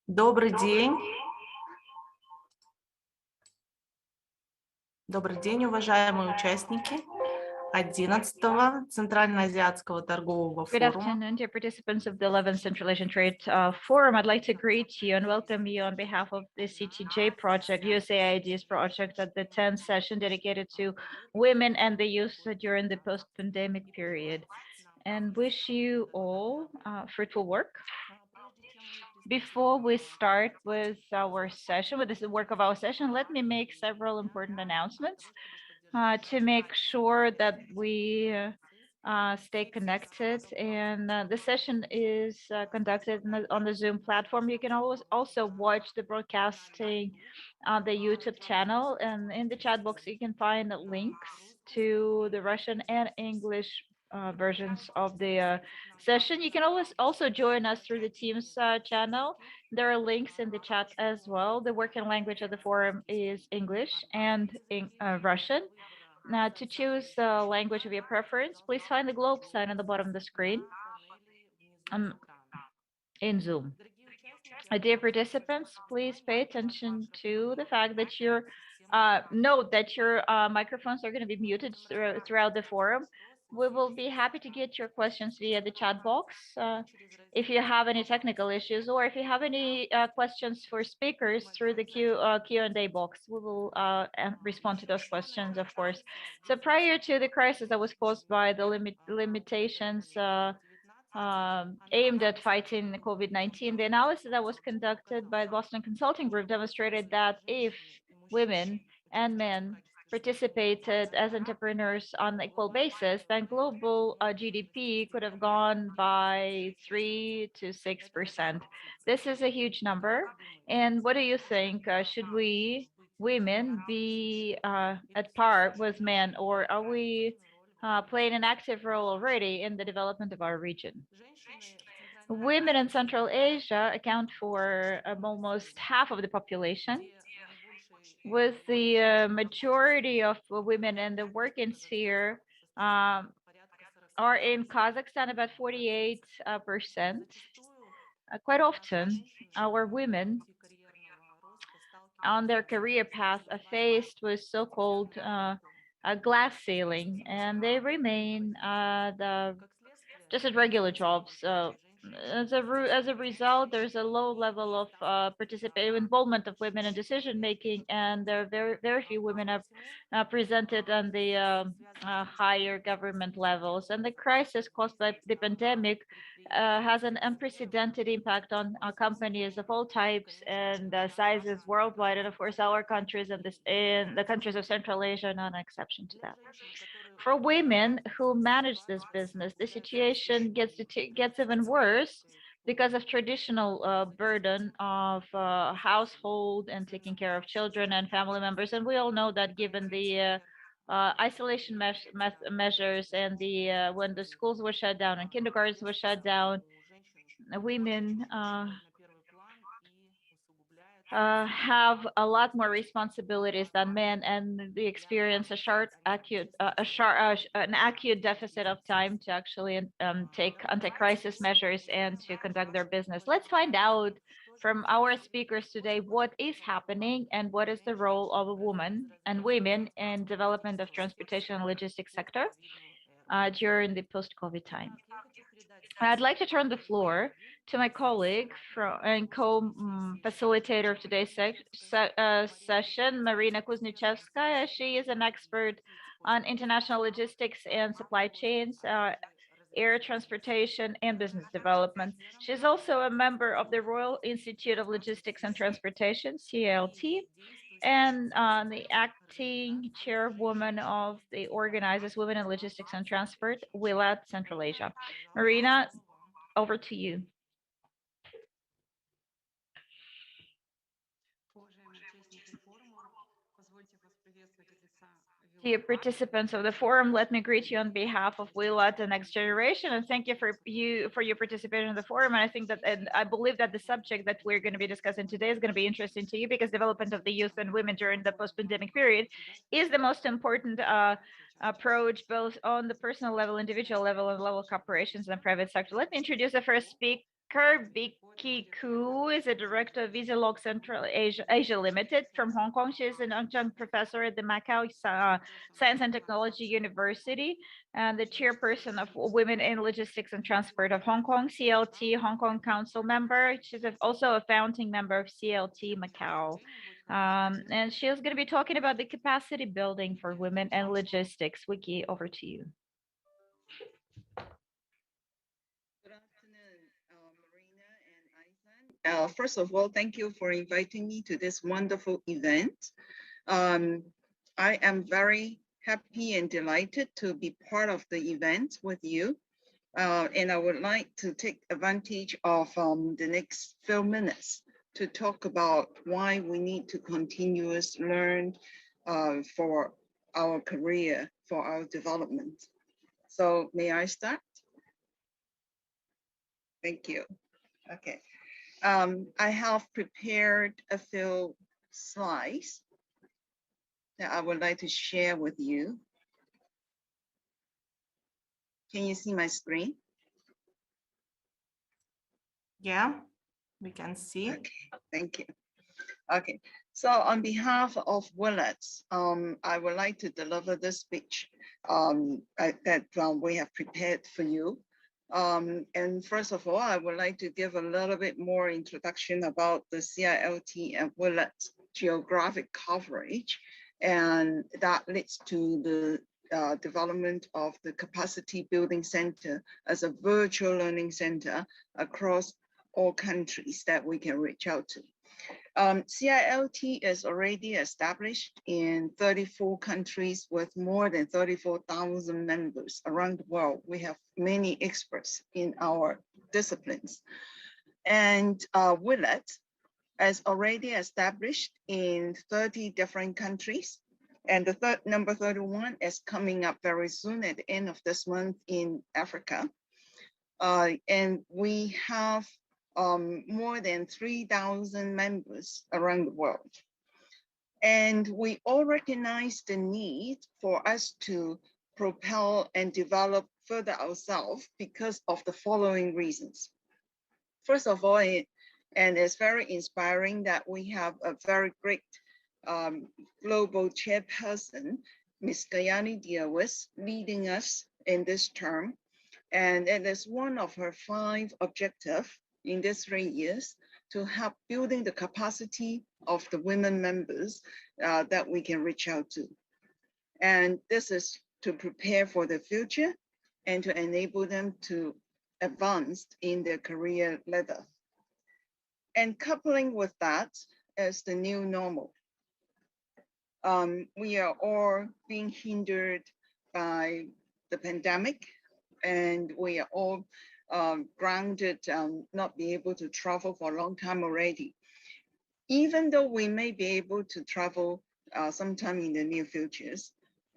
Добрый день. Добрый день, уважаемые участники 11-го Центральноазиатского торгового Good форума. afternoon, dear participants of the 11th Central Asian Trade Forum. I'd like to greet you and welcome you on behalf of the CTJ project, USAID's project at the 10th session dedicated to women and the youth during the post-pandemic period, and wish you all fruitful work. Before we start with our session, with the work of our session, let me make several important announcements to make sure that we stay connected. And the session is conducted on the Zoom platform. You can always also watch the broadcasting on the YouTube channel. And in the chat box, you can find links to the Russian and English versions of the session. You can always also join us through the Teams channel. There are links in the chat as well. The working language of the forum is English and in Russian. Now, to choose the language of your preference, please find the globe sign on the bottom of the screen in Zoom. Dear participants, please pay attention to the fact that note that your microphones are going to be muted throughout the forum. We will be happy to get your questions via the chat box. If you have any technical issues or if you have any questions for speakers through the Q&A box, we will respond to those questions, of course. So prior to the crisis that was caused by the limitations aimed at fighting COVID-19, the analysis that was conducted by the Boston Consulting Group demonstrated that if women and men participated as entrepreneurs on an equal basis, then global GDP could have gone by 3 to 6%. This is a huge number. And what do you think? Should we, women, be at par with men, or are we playing an active role already in the development of our region? Women in Central Asia account for almost half of the population, with the majority of women in the working sphere are in Kazakhstan, about 48%. Quite often, our women on their career path are faced with so-called glass ceiling, and they remain just at regular jobs. As a result, there's a low level of involvement of women in decision making, and there are very few women are presented on the higher government levels. And the crisis caused by the pandemic has an unprecedented impact on companies of all types and sizes worldwide, and of course our countries and the countries of Central Asia are not an exception to that. For women who manage this business, the situation gets even worse because of traditional burden of household and taking care of children and family members. And we all know that given the isolation measures and the when the schools were shut down and kindergartens were shut down, women have a lot more responsibilities than men, and they experience an acute deficit of time to actually take anti-crisis measures and to conduct their business. Let's find out from our speakers today what is happening and what is the role of a woman and women in development of transportation and logistics sector during the post-COVID time. I'd like to turn the floor to my colleague and co-facilitator of today's session, Marina Kuznichevskaya. She is an expert on international logistics and supply chains, air transportation, and business development. She's also a member of the Royal Institute of Logistics and Transportation, CILT, and the acting chairwoman of the organizers Women in Logistics and Transport, WILAT Central Asia. Marina, over to you. Dear participants of the forum, let me greet you on behalf of WILAT, the Next Generation, and thank you for your participation in the forum. And I think that, and I believe that the subject that we're going to be discussing today is going to be interesting to you, because development of the youth and women during the post-pandemic period is the most important approach, both on the personal level, individual level, and level of corporations and the private sector. Let me introduce the first Vicky Koo is a director of Visilog Central Asia Limited from Hong Kong. She is an adjunct professor at the Macau Science and Technology University and the chairperson of Women in Logistics and Transport of Hong Kong, CLT Hong Kong Council member. She's also a founding member of CLT Macau. And she's going to be talking about the capacity building for women and logistics. Vicky, over to you. Good afternoon, Marina and Aisan. First of all, thank you for inviting me to this wonderful event. I am very happy and delighted to be part of the event with you. And I would like to take advantage of the next few minutes to talk about why we need to continuously learn for our career, for our development. So may I start? Thank you. Okay. I have prepared a few slides that I would like to share with you. Can you see my screen? Yeah, we can see. Okay, thank you. Okay, so on behalf of Willets, I would like to deliver this speech that we have prepared for you. And first of all, I would like to give a little bit more introduction about the CILT and Willets geographic coverage, and that leads to the development of the capacity building center as a virtual learning center across all countries that we can reach out to. CILT is already established in 34 countries with more than 34,000 members around the world. We have many experts in our disciplines. And Willet is already established in 30 different countries. And the number 31 is coming up very soon at the end of this month in Africa. And we have more than 3,000 members around the world. And we all recognize the need for us to propel and develop further ourselves because of the following reasons. First of all, and it's very inspiring that we have a very great global chairperson, Ms. Gayani Diawis, leading us in this term. And it is one of her 5 objectives in these 3 years to help building the capacity of the women members that we can reach out to. And this is to prepare for the future and to enable them to advance in their career ladder. And coupling with that is the new normal. We are all being hindered by the pandemic, and we are all grounded, not be able to travel for a long time already. Even though we may be able to travel sometime in the near futures,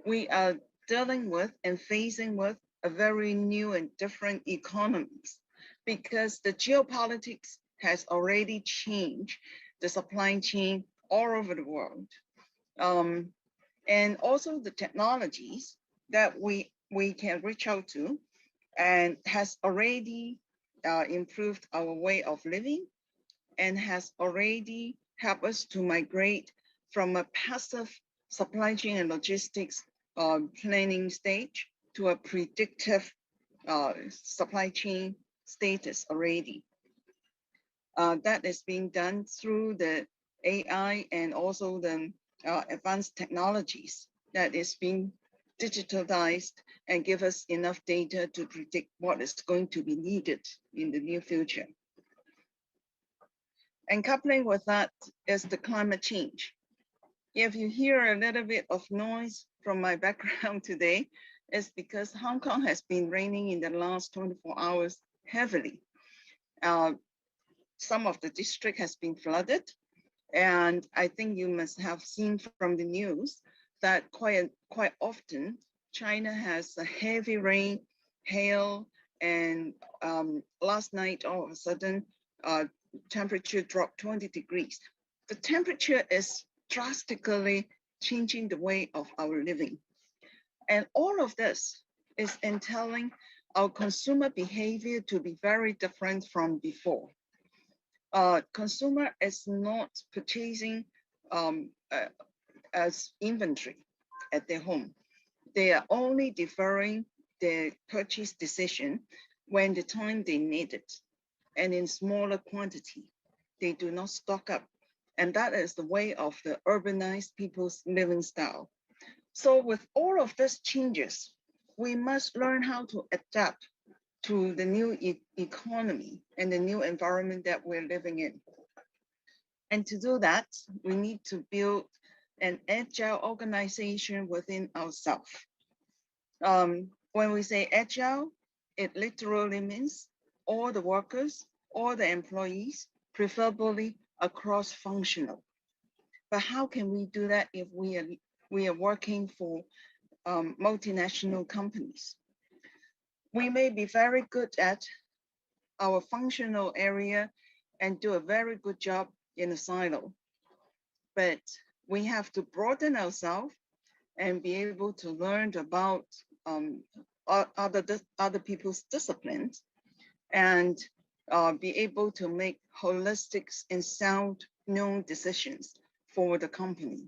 we are dealing with and facing with a very new and different economies because the geopolitics has already changed the supply chain all over the world. And also the technologies that we can reach out to and has already improved our way of living and has already helped us to migrate from a passive supply chain and logistics planning stage to a predictive supply chain status already. That is being done through the AI and also the advanced technologies that is being digitalized and give us enough data to predict what is going to be needed in the near future. And coupling with that is the climate change. If you hear a little bit of noise from my background today, it's because Hong Kong has been raining in the last 24 hours heavily. Some of the district has been flooded. And I think you must have seen from the news that quite often China has a heavy rain, hail, and last night all of a sudden temperature dropped 20 degrees. The temperature is drastically changing the way of our living. And all of this is entailing our consumer behavior to be very different from before. Consumer is not purchasing as inventory at their home. They are only deferring their purchase decision when the time they need it and in smaller quantity. They do not stock up. And that is the way of the urbanized people's living style. So with all of these changes, we must learn how to adapt to the new economy and the new environment that we're living in. And to do that, we need to build an agile organization within ourselves. When we say agile, it literally means all the workers, all the employees, preferably across functional. But how can we do that if we are working for multinational companies? We may be very good at our functional area and do a very good job in a silo, but we have to broaden ourselves and be able to learn about other people's disciplines and be able to make holistic and sound known decisions for the company.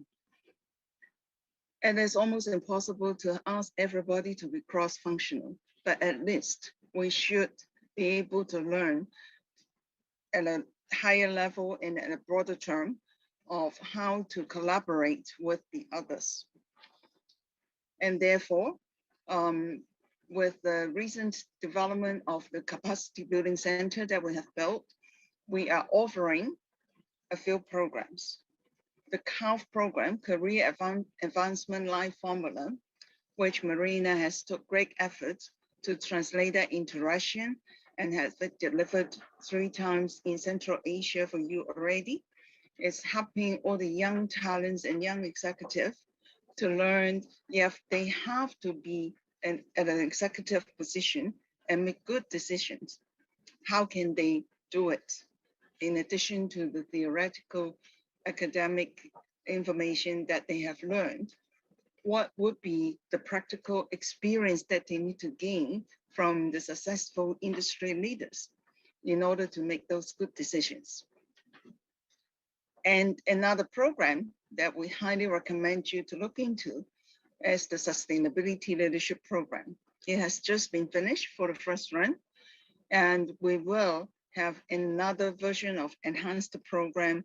And it's almost impossible to ask everybody to be cross-functional, but at least we should be able to learn at a higher level and at a broader term of how to collaborate with the others. And therefore, with the recent development of the capacity building center that we have built, we are offering a few programs. The CALF program, Career Advancement Life Formula, which Marina has took great efforts to translate that into Russian and has delivered 3 times in Central Asia for you already. It's helping all the young talents and young executives to learn if they have to be at an executive position and make good decisions. How can they do it? In addition to the theoretical academic information that they have learned, what would be the practical experience that they need to gain from the successful industry leaders in order to make those good decisions? And another program that we highly recommend you to look into is the Sustainability Leadership Program. It has just been finished for the first run, and we will have another version of enhanced program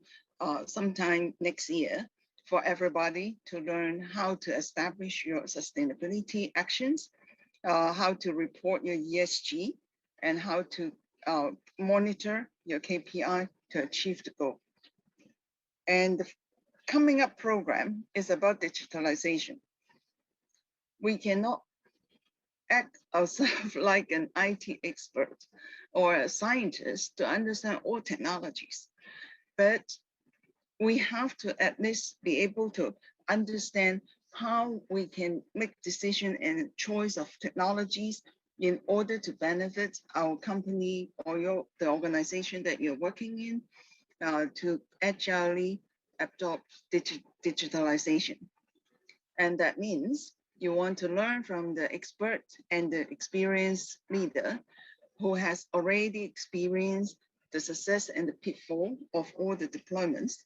sometime next year for everybody to learn how to establish your sustainability actions, how to report your ESG, and how to monitor your KPI to achieve the goal. And the coming up program is about digitalization. We cannot act ourselves like an IT expert or a scientist to understand all technologies, but we have to at least be able to understand how we can make decision and choice of technologies in order to benefit our company or the organization that you're working in, to agilely adopt digitalization. And that means you want to learn from the expert and the experienced leader who has already experienced the success and the pitfall of all the deployments,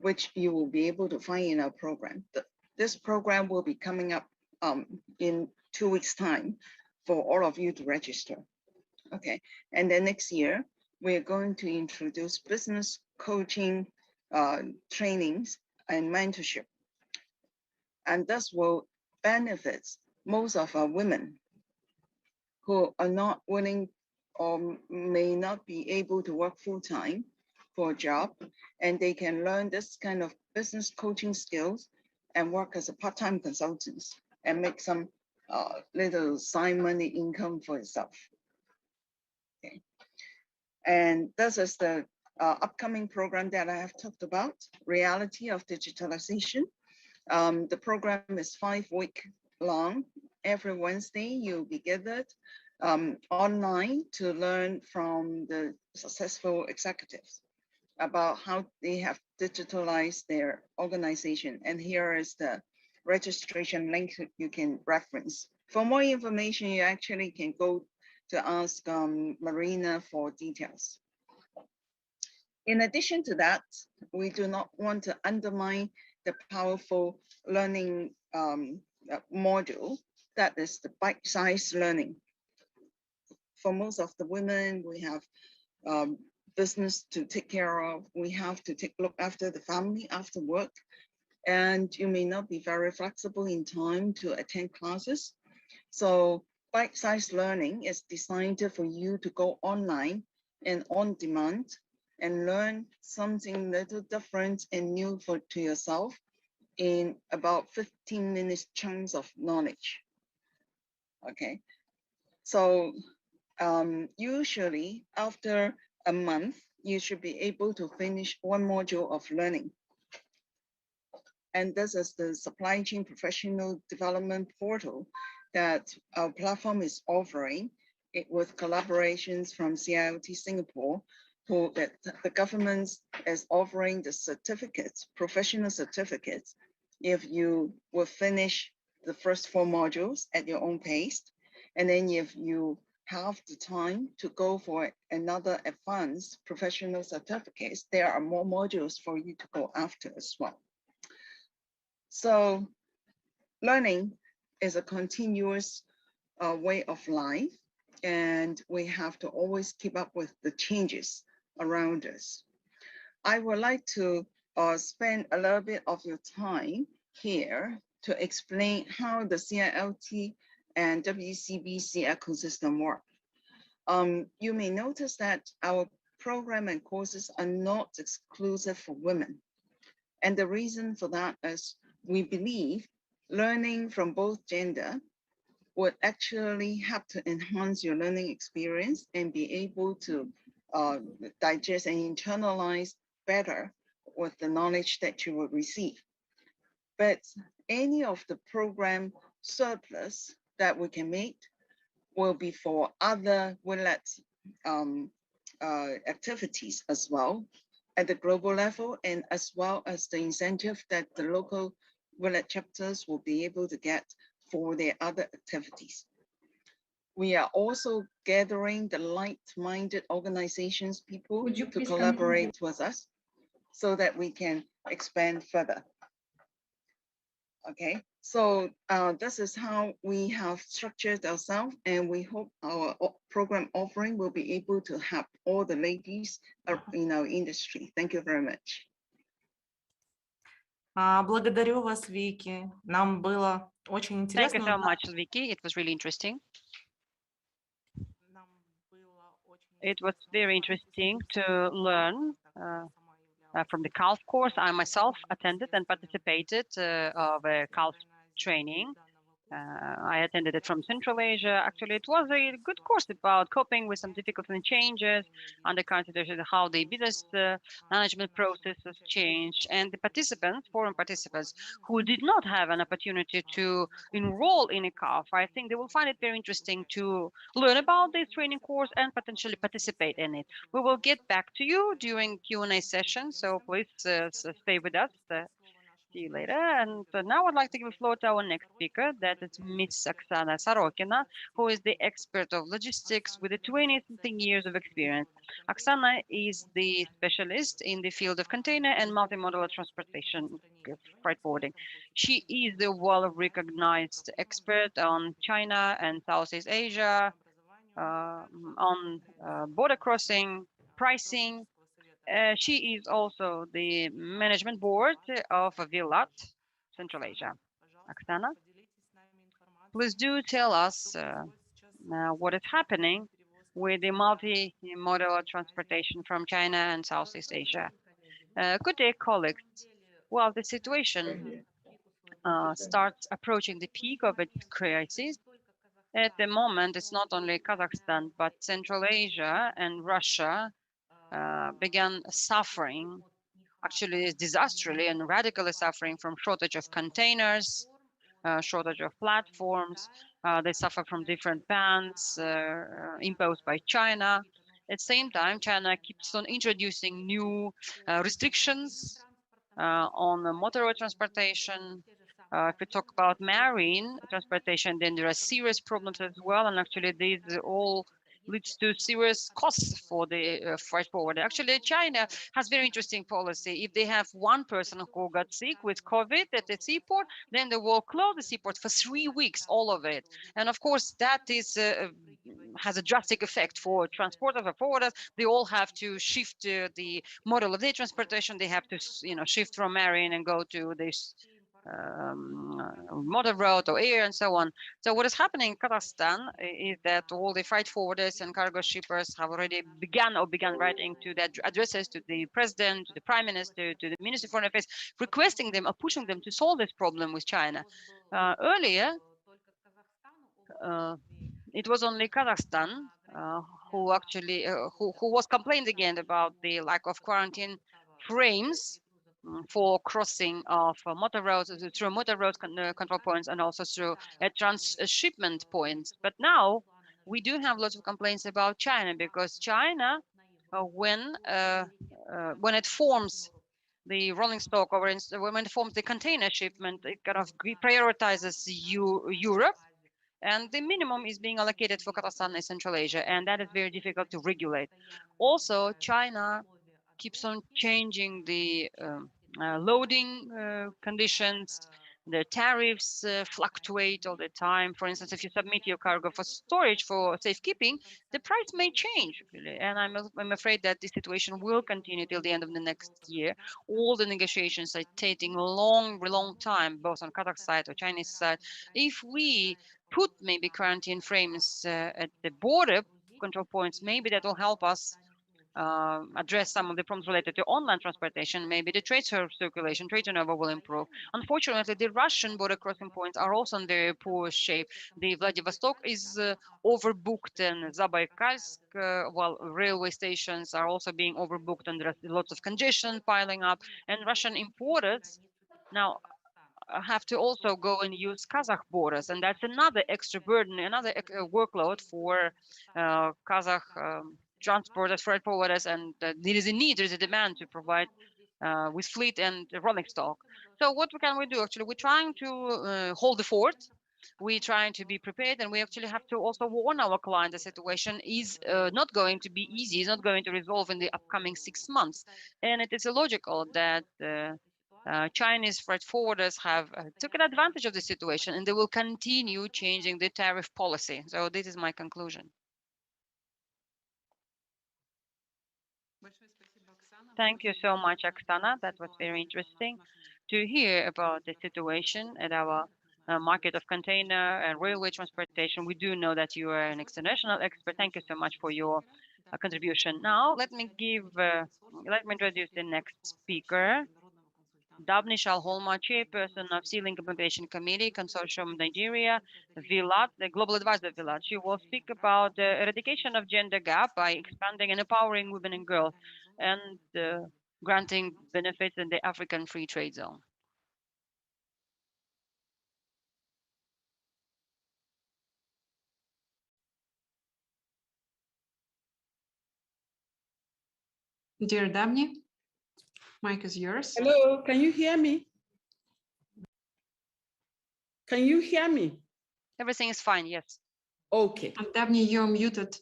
which you will be able to find in our program. This program will be coming up in 2 weeks' time for all of you to register. Okay, and then next year, we're going to introduce business coaching trainings and mentorship. And this will benefit most of our women who are not willing or may not be able to work full-time for a job, and they can learn this kind of business coaching skills and work as a part-time consultants and make some little side money income for itself. Okay. And this is the upcoming program that I have talked about, Reality of Digitalization. The program is 5 weeks long. Every Wednesday, you'll be gathered online to learn from the successful executives about how they have digitalized their organization. And here is the registration link you can reference. For more information, you actually can go to ask Marina for details. In addition to that, we do not want to undermine the powerful learning module that is the bite-sized learning. For most of the women, we have business to take care of. We have to look after the family after work. And you may not be very flexible in time to attend classes. So bite-sized learning is designed for you to go online and on demand and learn something little different and new to yourself in about 15 minutes chunks of knowledge. Okay, so usually after a month, you should be able to finish one module of learning. And this is the supply chain professional development portal that our platform is offering it with collaborations from CIOT Singapore, who the government is offering the certificates, professional certificates, if you will finish the first 4 modules at your own pace. And then if you have the time to go for another advanced professional certificates, there are more modules for you to go after as well. So learning is a continuous way of life, and we have to always keep up with the changes around us. I would like to spend a little bit of your time here to explain how the CILT and WCBC ecosystem work. You may notice that our program and courses are not exclusive for women. And the reason for that is we believe learning from both gender would actually help to enhance your learning experience and be able to digest and internalize better with the knowledge that you will receive. But any of the program surplus that we can make will be for other WILET activities as well at the global level, and as well as the incentive that the local WILET chapters will be able to get for their other activities. We are also gathering the like-minded organizations, people to collaborate with us so that we can expand further. Okay, so this is how we have structured ourselves, and we hope our program offering will be able to help all the ladies in our industry. Thank you very much. Благодарю вас, Вики. Нам было очень интересно. Thank you so much, Vicky. It was really interesting. It was very interesting to learn from the CALF course. I myself attended and participated of a CALF training. I attended it from Central Asia. Actually, it was a good course about coping with some difficulties and changes under current situation, how the business management processes changed. And the participants, foreign participants, who did not have an opportunity to enroll in a CALF, I think they will find it very interesting to learn about this training course and potentially participate in it. We will get back to you during Q&A session, so please stay with us. See you later. And now I'd like to give the floor to our next speaker, that is Ms. Oksana Sorokina, who is the expert of logistics with 20-something years of experience. Oksana is the specialist in the field of container and multimodal transportation, freight forwarding. She is the well-recognized expert on China and Southeast Asia, on border crossing, pricing. She is also the management board of WILET, Central Asia. Oksana, please do tell us what is happening with the multimodal transportation from China and Southeast Asia. Good day, colleagues. Well, the situation starts approaching the peak of its crisis. At the moment, it's not only Kazakhstan, but Central Asia and Russia began suffering, actually disastrously and radically suffering from shortage of containers, shortage of platforms. They suffer from different bans imposed by China. At the same time, China keeps on introducing new restrictions on motorway transportation. If we talk about marine transportation, then there are serious problems as well. And actually, these all leads to serious costs for the freight forwarder. Actually, China has very interesting policy. If they have one person who got sick with COVID at the seaport, then they will close the seaport for 3 weeks, all of it. And of course, that is has a drastic effect for transporters or forwarders. They all have to shift the model of their transportation. They have to, shift from marine and go to this motor road or air and so on. So what is happening in Kazakhstan is that all the freight forwarders and cargo shippers have already begun writing to the addresses to the president, to the prime minister, to the minister of foreign affairs, requesting them or pushing them to solve this problem with China. Earlier, it was only Kazakhstan who actually who was complaining again about the lack of quarantine frames for crossing of motor roads through motor road control points and also through transshipment points. But now we do have lots of complaints about China, because China, when it forms the rolling stock, or when it forms the container shipment, it kind of prioritizes Europe, and the minimum is being allocated for Kazakhstan and Central Asia, and that is very difficult to regulate. Also, China keeps on changing the loading conditions. The tariffs fluctuate all the time. For instance, if you submit your cargo for storage for safekeeping, the price may change, really. And I'm afraid that this situation will continue till the end of the next year. All the negotiations are taking a long time, both on Kazakh side or Chinese side. If we put maybe quarantine frames at the border control points, maybe that will help us address some of the problems related to online transportation. Maybe the trade circulation, trade turnover will improve. Unfortunately, the Russian border crossing points are also in very poor shape. The Vladivostok is overbooked, and Zabaykalsk, while railway stations are also being overbooked, and there's lots of congestion piling up. And Russian importers now have to also go and use Kazakh borders, and that's another extra burden, another workload for Kazakh transporters, freight forwarders, and there is a demand to provide with fleet and rolling stock. So what can we do? Actually, we're trying to hold the fort. We're trying to be prepared, and we actually have to also warn our client the situation is not going to be easy, it's not going to resolve in the upcoming 6 months. And it is illogical that Chinese freight forwarders have taken advantage of the situation, and they will continue changing the tariff policy. So this is my conclusion. Thank you so much, Oksana. That was very interesting to hear about the situation at our market of container and railway transportation. We do know that you are an international expert. Thank you so much for your contribution. Now, let me introduce the next speaker. Dabni Shalholma, chairperson of Sea-Link Implementation Committee, Consortium Nigeria, VILAT, the global advisor of VILAT. She will speak about the eradication of gender gap by expanding and empowering women and girls, and granting benefits in the African Free Trade Zone. Dear Dabni, mic is yours. Hello, can you hear me? Can you hear me? Everything is fine, yes. Okay. Dabni, you're muted.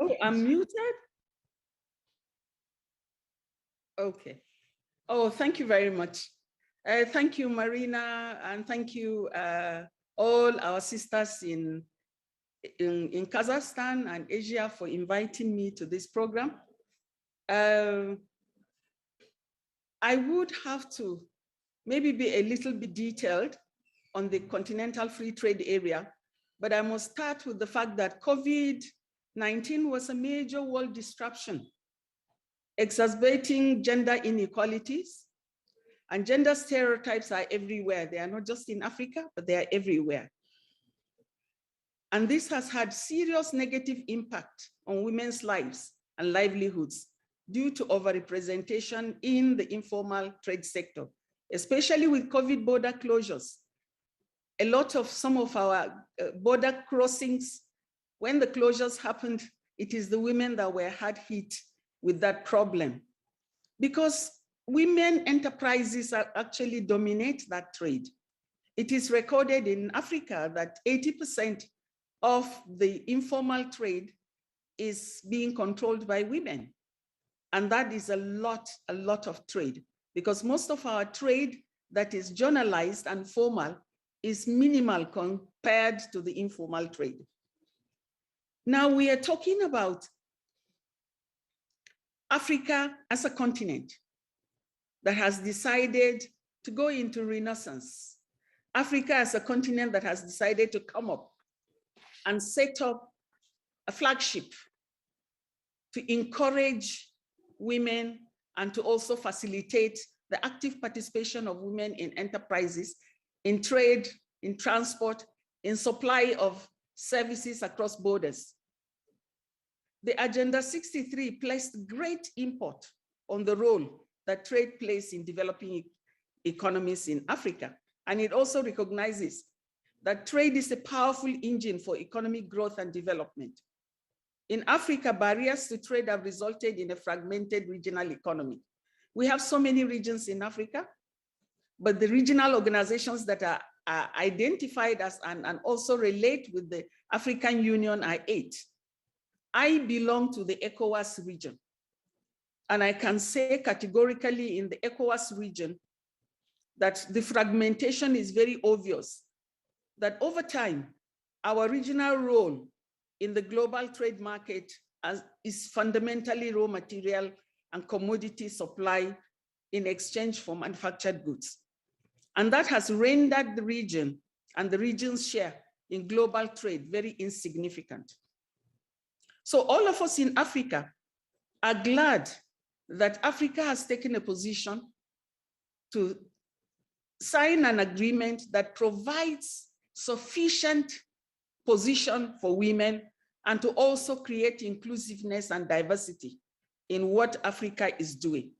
Oh, I'm muted? Okay. Oh, thank you very much. Thank you, Marina, and thank you all our sisters in Kazakhstan and Asia for inviting me to this program. I would have to maybe be a little bit detailed on the continental free trade area, but I must start with the fact that COVID-19 was a major world disruption, exacerbating gender inequalities, and gender stereotypes are everywhere. They are not just in Africa, but they are everywhere. And this has had serious negative impact on women's lives and livelihoods due to overrepresentation in the informal trade sector, especially with COVID border closures. Some of our border crossings, when the closures happened, it is the women that were hard hit with that problem, because women enterprises actually dominate that trade. It is recorded in Africa that 80% of the informal trade is being controlled by women. And that is a lot of trade, because most of our trade that is journalized and formal is minimal compared to the informal trade. Now we are talking about Africa as a continent that has decided to go into renaissance. Africa as a continent that has decided to come up and set up a flagship to encourage women and to also facilitate the active participation of women in enterprises, in trade, in transport, in supply of services across borders. The Agenda 63 placed great import on the role that trade plays in developing economies in Africa. And it also recognizes that trade is a powerful engine for economic growth and development. In Africa, barriers to trade have resulted in a fragmented regional economy. We have so many regions in Africa, but the regional organizations that are identified as and also relate with the African Union are 8. I belong to the ECOWAS region. And I can say categorically in the ECOWAS region that the fragmentation is very obvious, that over time, our regional role in the global trade market is fundamentally raw material and commodity supply in exchange for manufactured goods. And that has rendered the region and the region's share in global trade very insignificant. So all of us in Africa are glad that Africa has taken a position to sign an agreement that provides sufficient position for women and to also create inclusiveness and diversity in what Africa is doing.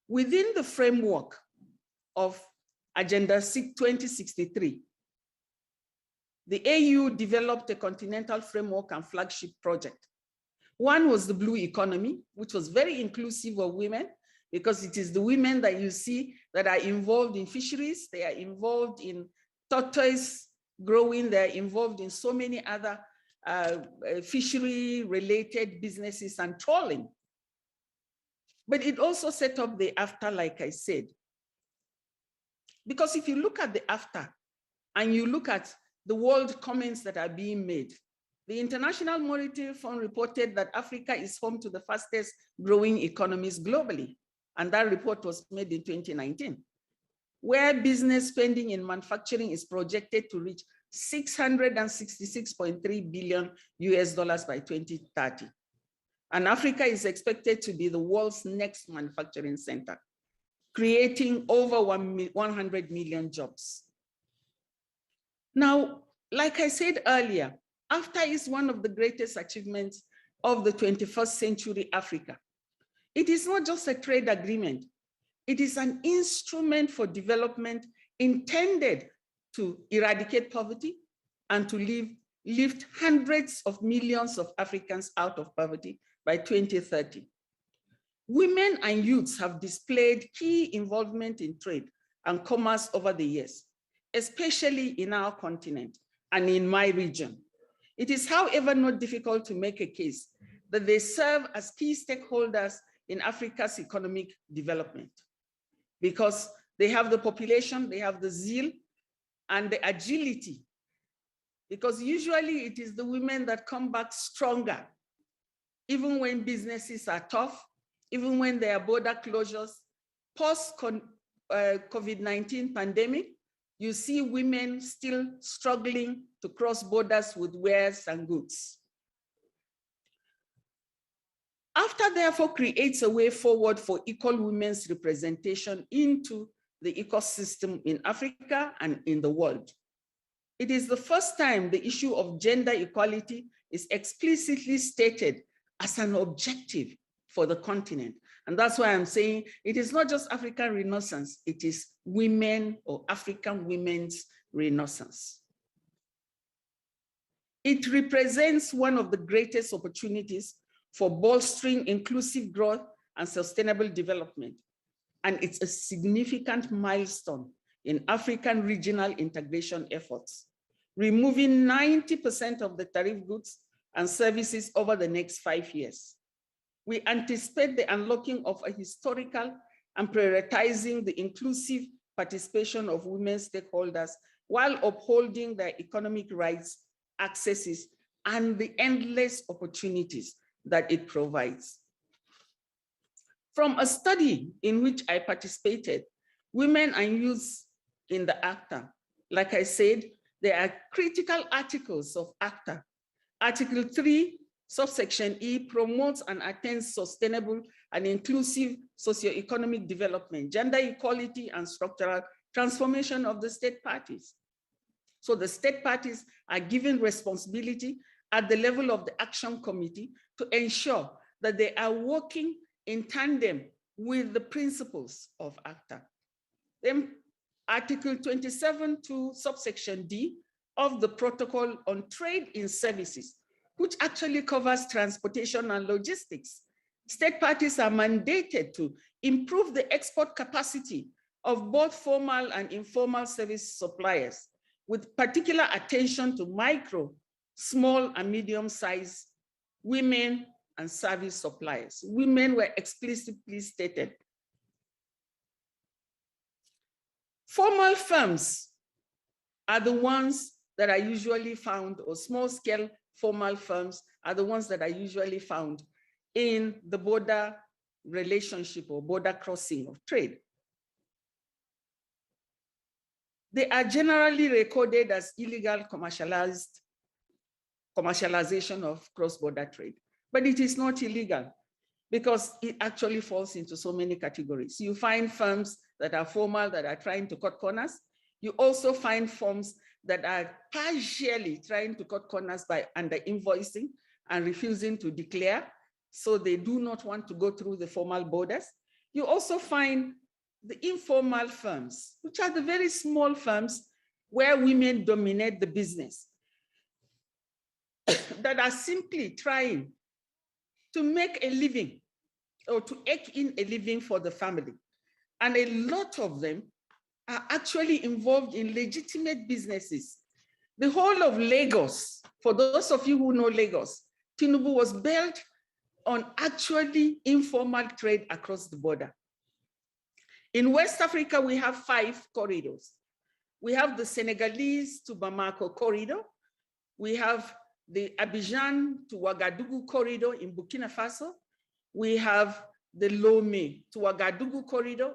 Within the framework of Agenda 2063, the AU developed a continental framework and flagship project. One was the Blue Economy, which was very inclusive of women, because it is the women that you see that are involved in fisheries, they are involved in tortoise growing, they're involved in so many other fishery-related businesses and trawling. But it also set up the AfTA, like I said. Because if you look at the AfTA and you look at the world comments that are being made, the International Monetary Fund reported that Africa is home to the fastest growing economies globally. And that report was made in 2019, where business spending in manufacturing is projected to reach $666.3 billion by 2030. And Africa is expected to be the world's next manufacturing center, creating over 100 million jobs. Now, like I said earlier, AfTA is one of the greatest achievements of the 21st century Africa. It is not just a trade agreement. It is an instrument for development intended to eradicate poverty and to lift hundreds of millions of Africans out of poverty by 2030. Women and youths have displayed key involvement in trade and commerce over the years, especially in our continent and in my region. It is, however, not difficult to make a case that they serve as key stakeholders in Africa's economic development, because they have the population, they have the zeal and the agility, because usually it is the women that come back stronger, even when businesses are tough, even when there are border closures. Post-COVID-19 pandemic, you see women still struggling to cross borders with wares and goods. AfTA therefore creates a way forward for equal women's representation into the ecosystem in Africa and in the world. It is the first time the issue of gender equality is explicitly stated as an objective for the continent. And that's why I'm saying it is not just African Renaissance, it is women or African women's Renaissance. It represents one of the greatest opportunities for bolstering inclusive growth and sustainable development. And it's a significant milestone in African regional integration efforts, removing 90% of the tariff goods and services over the next 5 years. We anticipate the unlocking of a historical and prioritizing the inclusive participation of women stakeholders while upholding their economic rights, accesses, and the endless opportunities that it provides. From a study in which I participated, women and youth in the ACTA, like I said, there are critical articles of ACTA. Article 3, subsection E, promotes and attains sustainable and inclusive socioeconomic development, gender equality, and structural transformation of the state parties. So the state parties are given responsibility at the level of the Action Committee to ensure that they are working in tandem with the principles of ACTA. Then Article 27 to subsection D of the Protocol on Trade in Services, which actually covers transportation and logistics. State parties are mandated to improve the export capacity of both formal and informal service suppliers, with particular attention to micro, small, and medium-sized women and service suppliers. Women were explicitly stated. Formal firms are the ones that are usually found, or small-scale formal firms are the ones that are usually found in the border relationship or border crossing of trade. They are generally recorded as illegal commercialization of cross-border trade, but it is not illegal because it actually falls into so many categories. You find firms that are formal, that are trying to cut corners. You also find firms that are partially trying to cut corners by under invoicing and refusing to declare, so they do not want to go through the formal borders. You also find the informal firms, which are the very small firms where women dominate the business, that are simply trying to make a living or to eke in a living for the family. And a lot of them are actually involved in legitimate businesses. The whole of Lagos, for those of you who know Lagos, Tinubu was built on actually informal trade across the border. In West Africa, we have 5 corridors. We have the Senegalese to Bamako corridor. We have the Abidjan to Ouagadougou corridor in Burkina Faso. We have the Lomé to Ouagadougou corridor.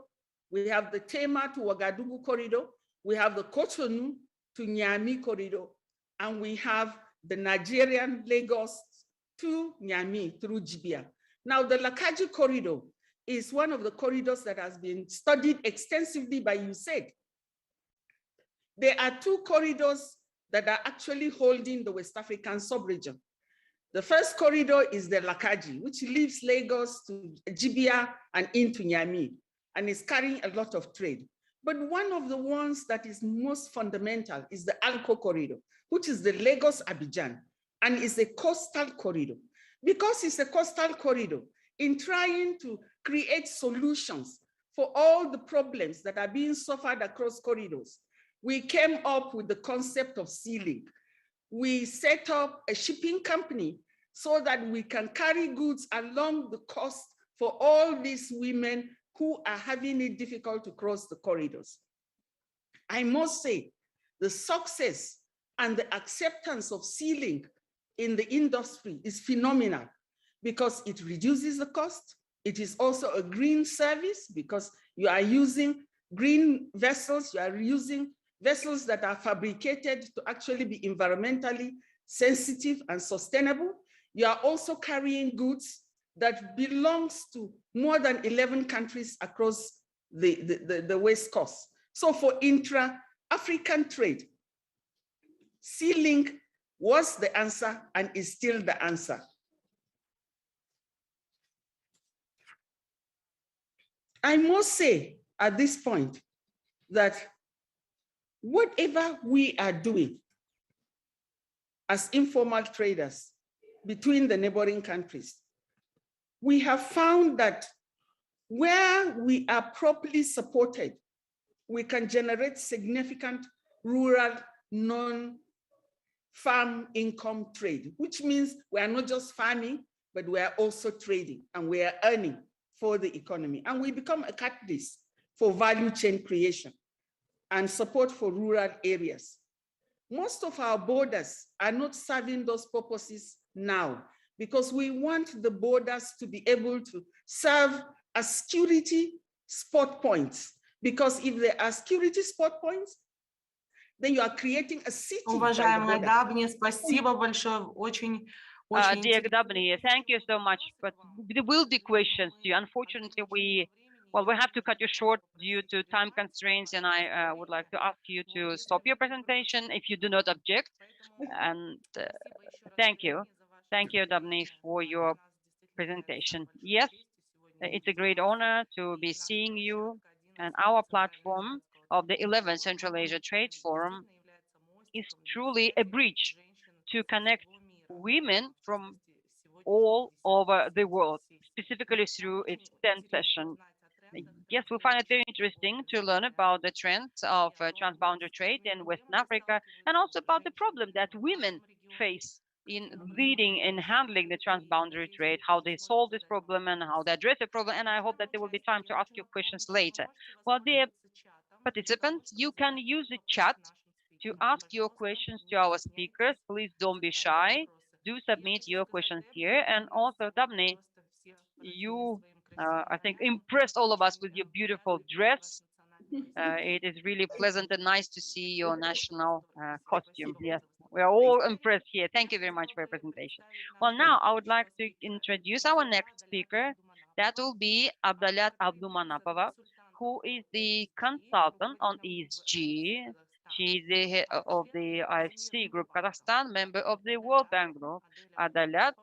We have the Tema to Ouagadougou corridor. We have the Cotonou to Niamey corridor. And we have the Nigerian Lagos to Niamey through Jibia. Now, the Lakaji corridor is one of the corridors that has been studied extensively by USAID. There are 2 corridors that are actually holding the West African sub-region. The first corridor is the Lakaji, which leaves Lagos to Jibia and into Niamey, and is carrying a lot of trade. But one of the ones that is most fundamental is the Alco corridor, which is the Lagos-Abidjan, and is a coastal corridor. Because it's a coastal corridor, in trying to create solutions for all the problems that are being suffered across corridors, we came up with the concept of sea-link. We set up a shipping company so that we can carry goods along the coast for all these women who are having it difficult to cross the corridors. I must say, the success and the acceptance of sea-link in the industry is phenomenal because it reduces the cost. It is also a green service because you are using green vessels, you are using vessels that are fabricated to actually be environmentally sensitive and sustainable. You are also carrying goods that belongs to more than 11 countries across the West Coast. So for intra-African trade, sea-link was the answer and is still the answer. I must say at this point that whatever we are doing as informal traders between the neighboring countries, we have found that where we are properly supported, we can generate significant rural farm income trade, which means we are not just farming, but we are also trading and we are earning for the economy. And we become a catalyst for value chain creation and support for rural areas. Most of our borders are not serving those purposes now because we want the borders to be able to serve as security spot points. Because if there are security spot points, then you are creating a city by the Уважаемая border. Дабни, спасибо большое. Очень, очень Dear интересно. Dabni, thank you so much. But there will be questions to you. Unfortunately, we have to cut you short due to time constraints, and I would like to ask you to stop your presentation if you do not object. And thank you, Dabni, for your presentation. Yes, it's a great honor to be seeing you, and our platform of the 11th Central Asia Trade Forum is truly a bridge to connect women from all over the world, specifically through its 10th session. Yes, we find it very interesting to learn about the trends of transboundary trade in Western Africa, and also about the problem that women face in leading and handling the transboundary trade, how they solve this problem and how they address the problem. And I hope that there will be time to ask you questions later. Well, dear participants, you can use the chat to ask your questions to our speakers. Please don't be shy. Do submit your questions here. And also, Dabni, you, I think, impressed all of us with your beautiful dress. It is really pleasant and nice to see your national costume. Yes, we are all impressed here. Thank you very much for your presentation. Well, now I would like to introduce our next speaker. That will be Abdalat Abdumanapova, who is the consultant on ESG. She is the head of the IFC Group Kazakhstan, member of the World Bank Group. Adalat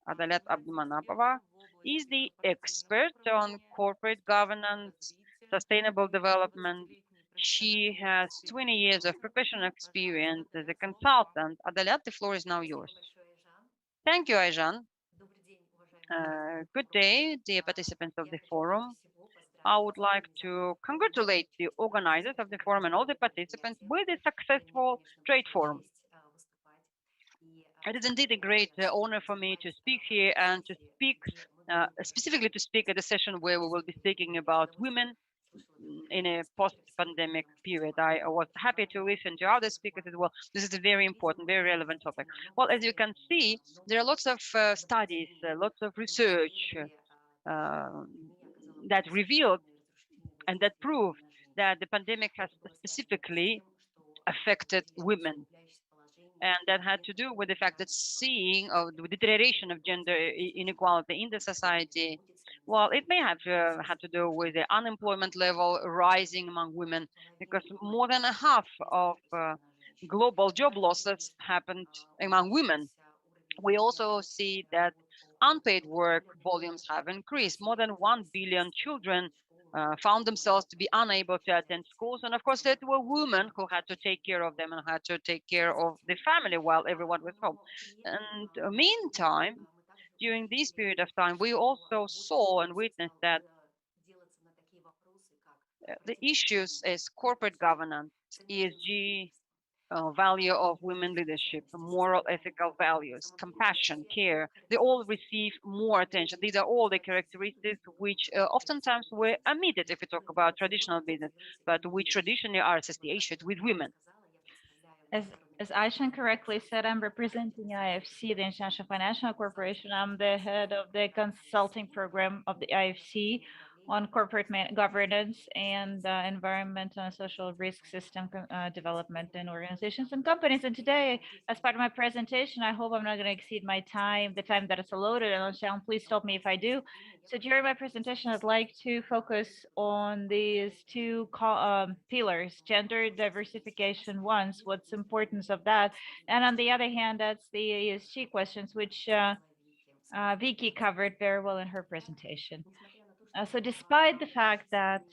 Abdumanapova is the expert on corporate governance, sustainable development. She has 20 years of professional experience as a consultant. Adalat, the floor is now yours. Thank you, Ayjan. Good day, dear participants of the forum. I would like to congratulate the organizers of the forum and all the participants with a successful trade forum. It is indeed a great honor for me to speak here and to speak, specifically to speak at a session where we will be speaking about women in a post-pandemic period. I was happy to listen to other speakers as well. This is a very important, very relevant topic. Well, as you can see, there are lots of studies, lots of research that revealed and that proved that the pandemic has specifically affected women. And that had to do with the fact that seeing the deterioration of gender inequality in the society, well, it may have had to do with the unemployment level rising among women, because more than a half of global job losses happened among women. We also see that unpaid work volumes have increased. More than 1 billion children found themselves to be unable to attend schools. And of course, there were women who had to take care of them and had to take care of the family while everyone was home. And meantime, during this period of time, we also saw and witnessed that the issues as corporate governance, ESG, value of women leadership, moral, ethical values, compassion, care, they all receive more attention. These are all the characteristics which oftentimes were omitted if we talk about traditional business, but which traditionally are associated with women. As Aishan correctly said, I'm representing IFC, the International Financial Corporation. I'm the head of the consulting program of the IFC on corporate governance and environmental and social risk system development in organizations and companies. And today, as part of my presentation, I hope I'm not going to exceed my time, the time that it's allotted. And Sean, please stop me if I do. So during my presentation, I'd like to focus on these two pillars, gender diversification once, what's the importance of that. And on the other hand, that's the ESG questions, which Vicky covered very well in her presentation. So despite the fact that,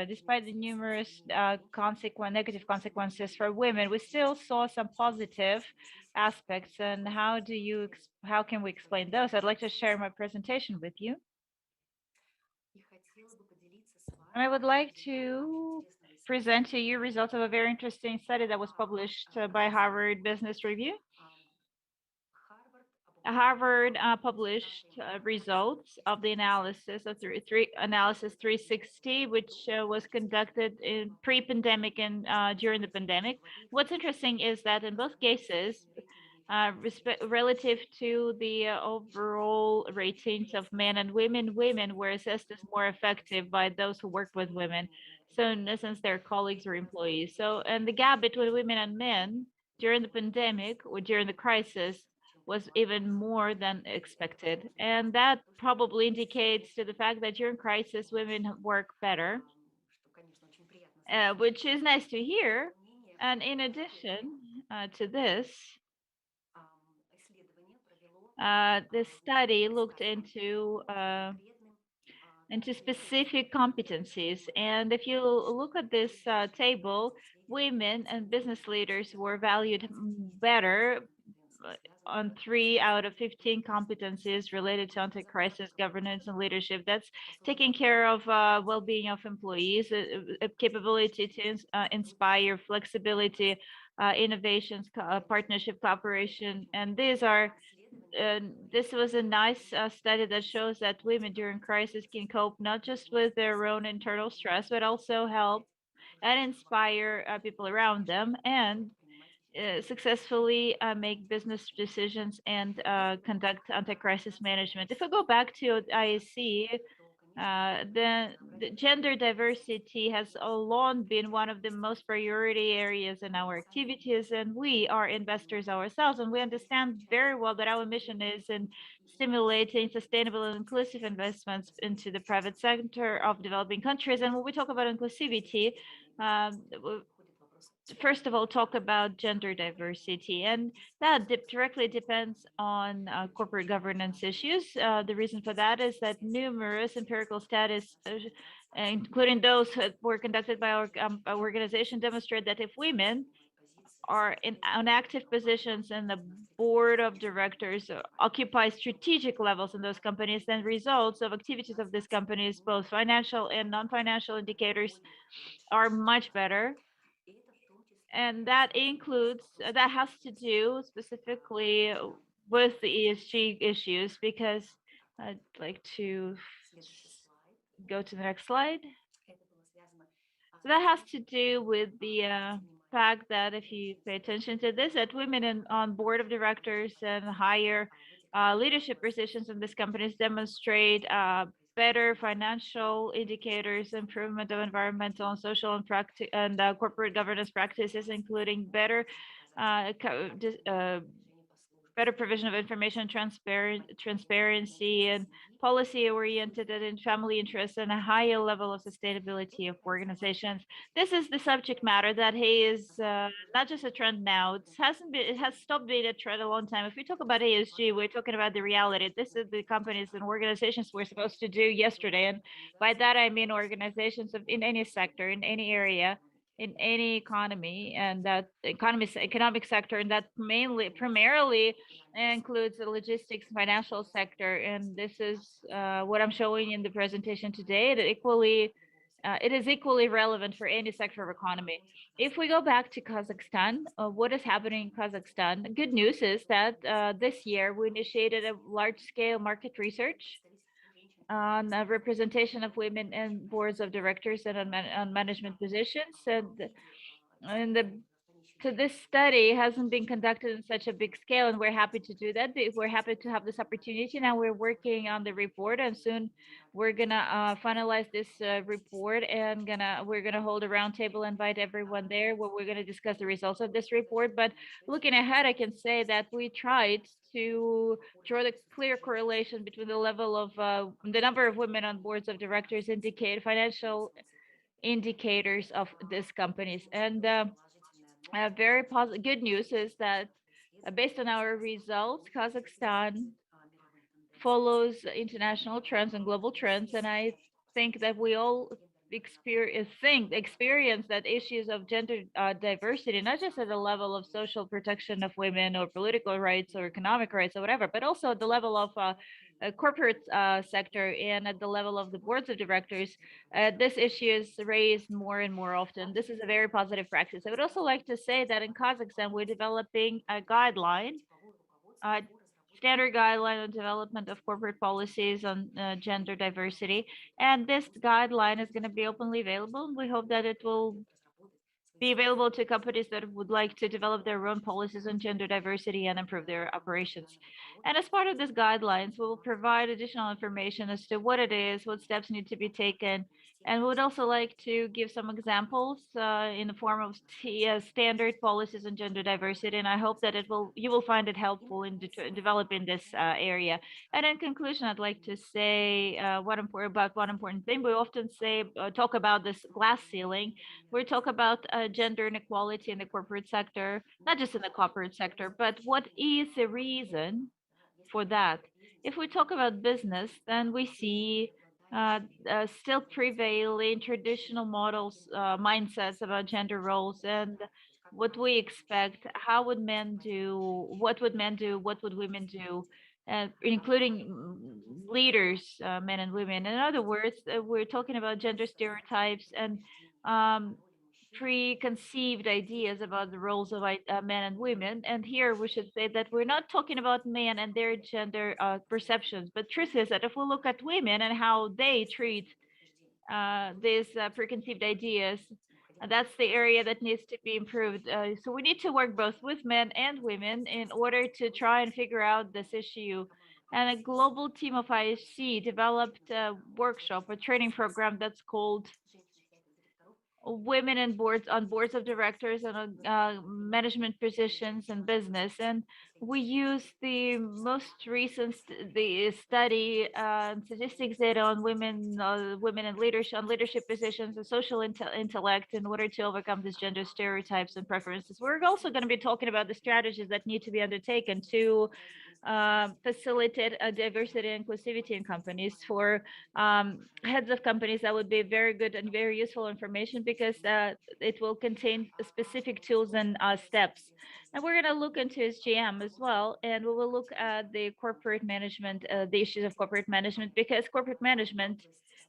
despite the numerous negative consequences for women, we still saw some positive aspects. And how can we explain those? I'd like to share my presentation with you. And I would like to present to you results of a very interesting study that was published by Harvard Business Review. Harvard published results of the analysis of analysis 360, which was conducted in pre-pandemic and during the pandemic. What's interesting is that in both cases, relative to the overall ratings of men and women, women were assessed as more effective by those who worked with women. So in essence, their colleagues or employees. So, and the gap between women and men during the pandemic or during the crisis was even more than expected. And that probably indicates to the fact that during crisis, women work better, which is nice to hear. And in addition to this, the study looked into specific competencies. And if you look at this table, women and business leaders were valued better on 3 out of 15 competencies related to anti-crisis governance and leadership. That's taking care of well-being of employees, a capability to inspire, flexibility, innovations, partnership, cooperation. And these are, this was a nice study that shows that women during crisis can cope not just with their own internal stress, but also help and inspire people around them, and successfully make business decisions and conduct anti-crisis management. If we go back to IEC, the gender diversity has long been one of the most priority areas in our activities, and we are investors ourselves, and we understand very well that our mission is in stimulating sustainable and inclusive investments into the private sector of developing countries. And when we talk about inclusivity, first of all, talk about gender diversity, and that directly depends on corporate governance issues. The reason for that is that numerous empirical studies, including those that were conducted by our organization, demonstrate that if women are on active positions in the board of directors, occupy strategic levels in those companies, then results of activities of these companies, both financial and non-financial indicators, are much better. And that includes, that has to do specifically with the ESG issues, because I'd like to go to the next slide. So that has to do with the fact that if you pay attention to this, that women on board of directors and higher leadership positions in these companies demonstrate better financial indicators, improvement of environmental and social and corporate governance practices, including better better provision of information, transparency, and policy-oriented and in family interests, and a higher level of sustainability of organizations. This is the subject matter that is not just a trend now. It has stopped being a trend a long time. If we talk about ESG, we're talking about the reality. This is the companies and organizations we're supposed to do yesterday, and by that I mean organizations in any sector, in any area, in any economy, and that economic sector, and that primarily includes the logistics financial sector. And this is what I'm showing in the presentation today. It is equally relevant for any sector of economy. If we go back to Kazakhstan, what is happening in Kazakhstan? The good news is that this year we initiated a large-scale market research on representation of women in boards of directors and on management positions. And this study hasn't been conducted in such a big scale, and we're happy to do that. We're happy to have this opportunity. Now we're working on the report, and soon we're gonna finalize this report, and we're gonna hold a roundtable, invite everyone there, where we're gonna discuss the results of this report. But looking ahead, I can say that we tried to draw the clear correlation between the level of the number of women on boards of directors, financial indicators of these companies. And very positive good news is that based on our results, Kazakhstan follows international trends and global trends, and I think that we all experience that issues of gender diversity, not just at the level of social protection of women or political rights or economic rights or whatever, but also at the level of corporate sector and at the level of the boards of directors, this issue is raised more and more often. This is a very positive practice. I would also like to say that in Kazakhstan, we're developing a guideline, standard guideline on development of corporate policies on gender diversity. And this guideline is going to be openly available. We hope that it will be available to companies that would like to develop their own policies on gender diversity and improve their operations. And as part of this guidelines, we will provide additional information as to what it is, what steps need to be taken. And we would also like to give some examples in the form of standard policies on gender diversity. And I hope that you will find it helpful in developing this area. And in conclusion, I'd like to say one important thing. We often talk about this glass ceiling. We talk about gender inequality in the corporate sector, not just in the corporate sector, but what is the reason for that? If we talk about business, then we see still prevailing traditional models, mindsets about gender roles and what we expect. How would men do? What would men do? What would women do? Including leaders, men and women. In other words, we're talking about gender stereotypes and preconceived ideas about the roles of men and women. And here we should say that we're not talking about men and their gender perceptions, but truth is that if we look at women and how they treat these preconceived ideas, that's the area that needs to be improved. So we need to work both with men and women in order to try and figure out this issue. And a global team of IHC developed a workshop, a training program that's called Women in boards on boards of directors and on management positions in business. And we use the most recent the study statistics data on women in leadership, on leadership positions and social intellect in order to overcome these gender stereotypes and preferences. We're also going to be talking about the strategies that need to be undertaken to facilitate diversity and inclusivity in companies. For heads of companies, that would be very good and very useful information because it will contain specific tools and steps. And we're going to look into SGM as well, and we will look at the corporate management, the issues of corporate management, because corporate management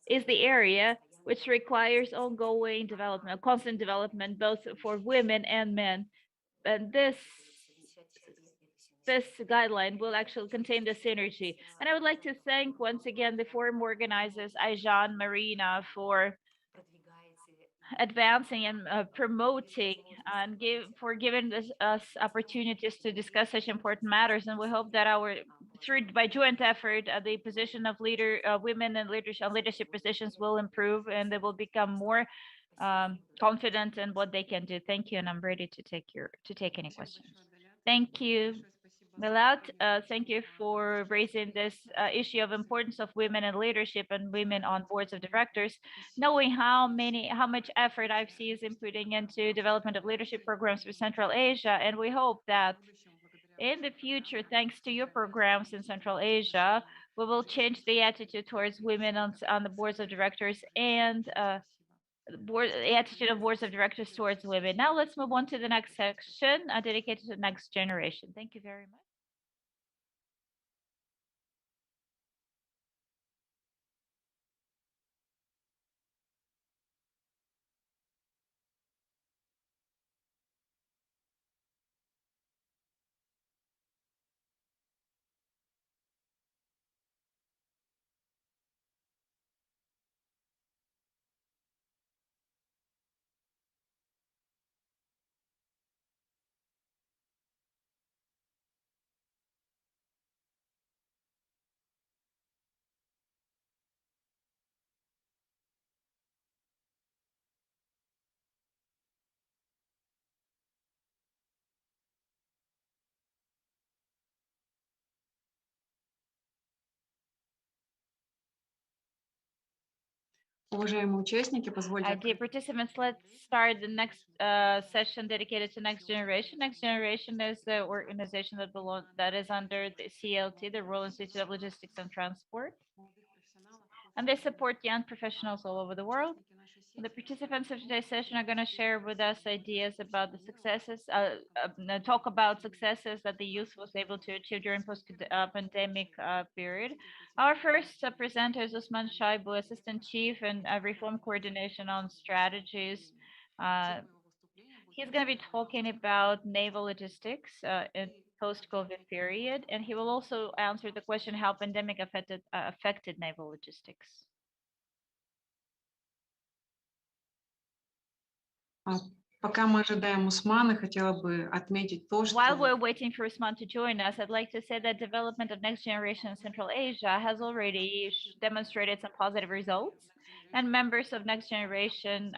is the area which requires ongoing development, constant development, both for women and men. And this guideline will actually contain the synergy. And I would like to thank once again the forum organizers, Aijan, Marina, for advancing and promoting and for giving us opportunities to discuss such important matters. And we hope that by joint effort, the position of women in leadership positions will improve and they will become more confident in what they can do. Thank you, and I'm ready to take any questions. Thank you, Milat. Thank you for raising this issue of importance of women in leadership and women on boards of directors. Knowing how much effort IFC is putting into development of leadership programs for Central Asia, and we hope that in the future, thanks to your programs in Central Asia, we will change the attitude towards women on the boards of directors and the attitude of boards of directors towards women. Now let's move on to the next section dedicated to the next generation. Thank you very much. Уважаемые участники, позвольте... Dear participants, let's start the next session dedicated to Next Generation. Next Generation is the organization that is under the CLT, the Royal Institute of Logistics and Transport. And they support young professionals all over the world. The participants of today's session are going to share with us ideas about the successes, talk about successes that the youth was able to achieve during post-pandemic period. Our first presenter is Usman Shaibu, Assistant Chief and Reform Coordination on Strategies. He's going to be talking about naval logistics in post-COVID period, and he will also answer the question how pandemic affected naval logistics. Пока мы ожидаем Усмана, хотела бы отметить то, что... While we're waiting for Usman to join us, I'd like to say that development of next generation in Central Asia has already demonstrated some positive results. And members of next generation,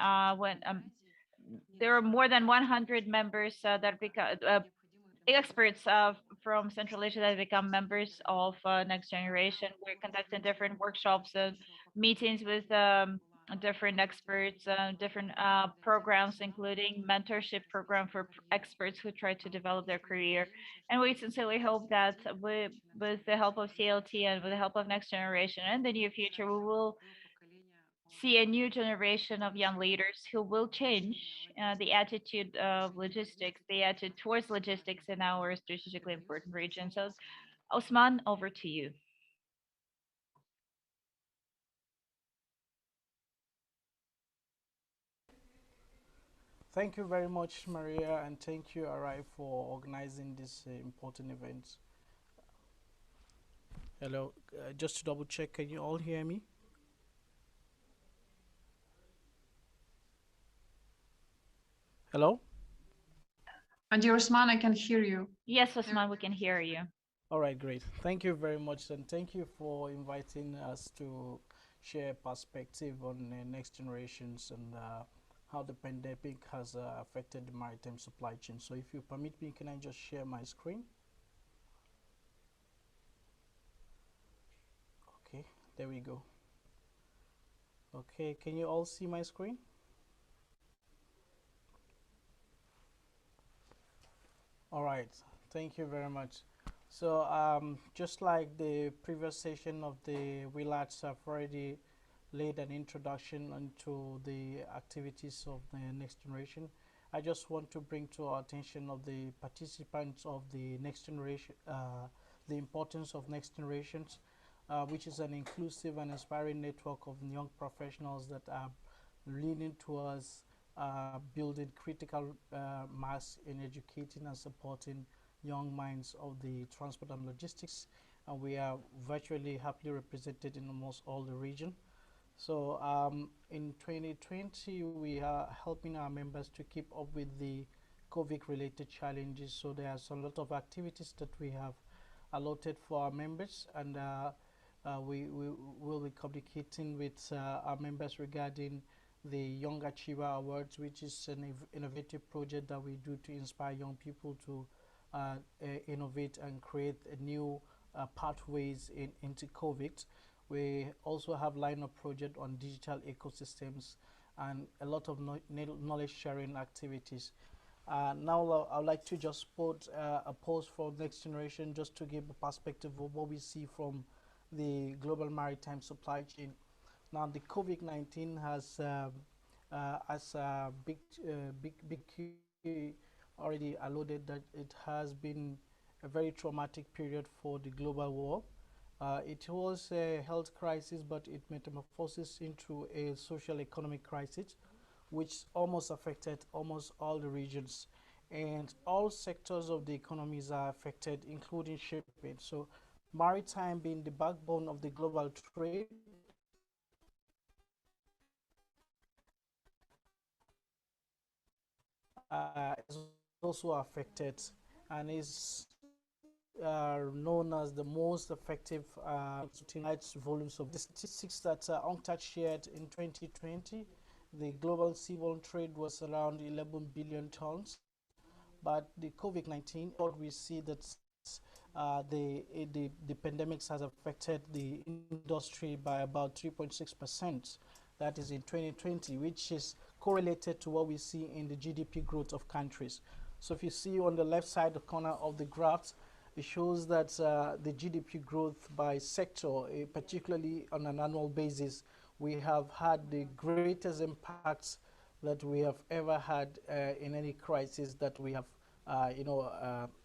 there are more than 100 members that become experts from Central Asia that become members of next generation. We're conducting different workshops and meetings with different experts, different programs, including mentorship program for experts who try to develop their career. And we sincerely hope that with the help of CLT and with the help of next generation in the near future, we will see a new generation of young leaders who will change the attitude of logistics, the attitude towards logistics in our strategically important region. So, Osman, over to you. Thank you very much, Maria, and thank you, Arai, for organizing this important event. Hello, just to double check, can you all hear me? Hello? And dear Usman, I can hear you. Yes, Osman, we can hear you. All right, great. Thank you very much, and thank you for inviting us to share perspective on next generations and how the pandemic has affected the maritime supply chain. So if you permit me, can I just share my screen? Okay, there we go. Okay, can you all see my screen? All right, thank you very much. So just like the previous session of the WILATs, have already laid an introduction into the activities of the next generation. I just want to bring to our attention of the participants of the next generation, the importance of next generations, which is an inclusive and inspiring network of young professionals that are leading towards building critical mass in educating and supporting young minds of the transport and logistics, and we are virtually happily represented in almost all the region. So in 2020, we are helping our members to keep up with the COVID-related challenges. So there are a lot of activities that we have allotted for our members, and we will be communicating with our members regarding the Young Achiever Awards, which is an innovative project that we do to inspire young people to innovate and create a new pathways into COVID. We also have lineup project on digital ecosystems and a lot of knowledge sharing activities. Now I'd like to just put a pause for next generation just to give a perspective of what we see from the global maritime supply chain. Now the COVID-19 has big already alluded that it has been a very traumatic period for the global war. It was a health crisis, but it metamorphosed into a social economic crisis, which almost affected almost all the regions, and all sectors of the economies are affected, including shipping. So maritime being the backbone of the global trade, is also affected and is known as the most effective volumes of the statistics that UNCTAD shared in 2020. The global seaborne trade was around 11 billion tons, but the COVID-19, we see that the pandemic has affected the industry by about 3.6%. That is in 2020, which is correlated to what we see in the GDP growth of countries. So if you see on the left side the corner of the graphs, it shows that the GDP growth by sector, particularly on an annual basis, we have had the greatest impacts that we have ever had in any crisis that we have,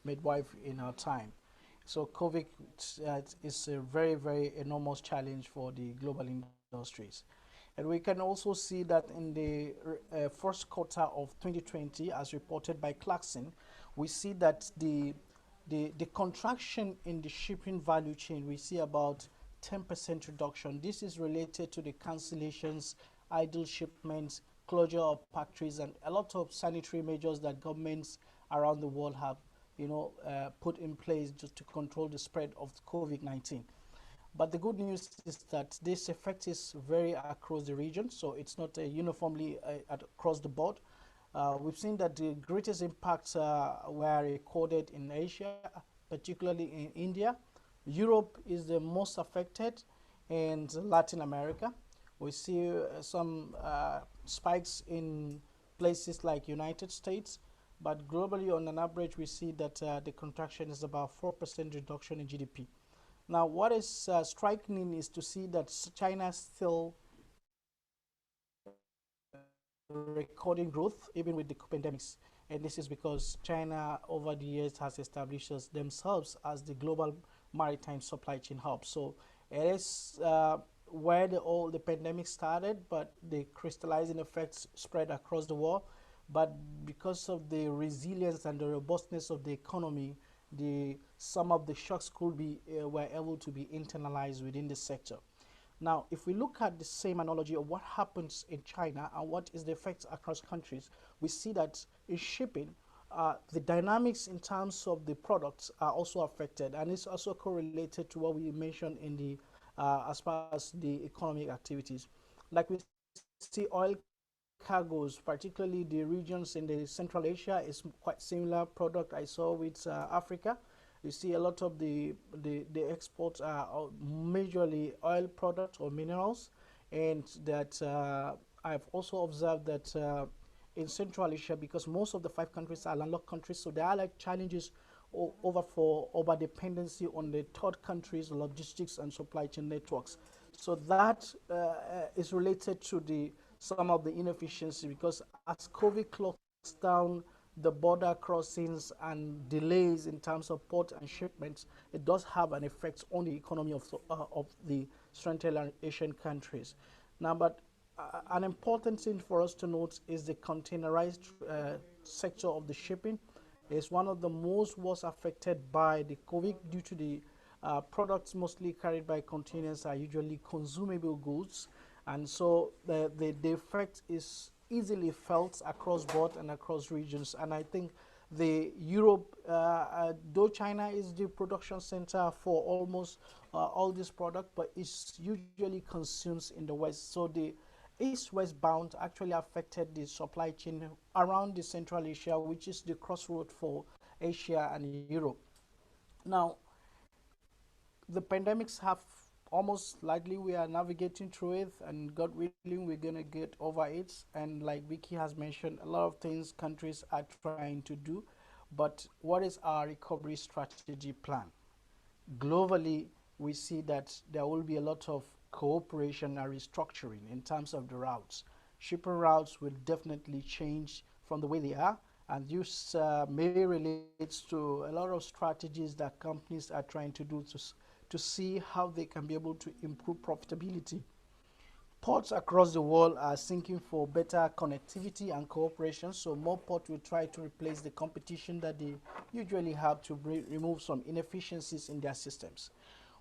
midwife in our time. So COVID is a very, very enormous challenge for the global industries. And we can also see that in the first quarter of 2020, as reported by Clarkson, we see that the contraction in the shipping value chain, we see about 10% reduction. This is related to the cancellations, idle shipments, closure of factories, and a lot of sanitary measures that governments around the world have, put in place just to control the spread of COVID-19. But the good news is that this effect is very across the region, so it's not uniformly across the board. We've seen that the greatest impacts were recorded in Asia, particularly in India. Europe is the most affected, and Latin America. We see some spikes in places like United States, but globally on an average we see that the contraction is about 4% reduction in GDP. Now, what is striking is to see that China still recording growth even with the pandemics, and this is because China over the years has established themselves as the global maritime supply chain hub. So it is where all the pandemic started, but the crystallizing effects spread across the world. But because of the resilience and the robustness of the economy, some of the shocks could be were able to be internalized within the sector. Now, if we look at the same analogy of what happens in China and what is the effects across countries, we see that in shipping, the dynamics in terms of the products are also affected, and it's also correlated to what we mentioned in the as far as the economic activities. Like we see oil cargoes, particularly the regions in the Central Asia, is quite similar product I saw with Africa. You see a lot of the exports are majorly oil products or minerals, and that I've also observed that in Central Asia, because most of the 5 countries are landlocked countries, so there are like challenges over dependency on the third countries' logistics and supply chain networks. So that is related to some of the inefficiency, because as COVID closes down the border crossings and delays in terms of port and shipments, it does have an effect on the economy of the Central Asian countries. Now, but an important thing for us to note is the containerized sector of the shipping is one of the most was affected by the COVID due to the products mostly carried by containers are usually consumable goods, and so the effect is easily felt across board and across regions. And I think the Europe, though China is the production center for almost all this product, but it's usually consumed in the West. So the east-west bound actually affected the supply chain around the Central Asia, which is the crossroad for Asia and Europe. Now, the pandemics have almost likely we are navigating through it, and God willing we're gonna get over it. And like Vicky has mentioned, a lot of things countries are trying to do, but what is our recovery strategy plan? Globally, we see that there will be a lot of cooperation and restructuring in terms of the routes. Shipping routes will definitely change from the way they are, and this may relate to a lot of strategies that companies are trying to do to see how they can be able to improve profitability. Ports across the world are seeking for better connectivity and cooperation, so more ports will try to replace the competition that they usually have to remove some inefficiencies in their systems.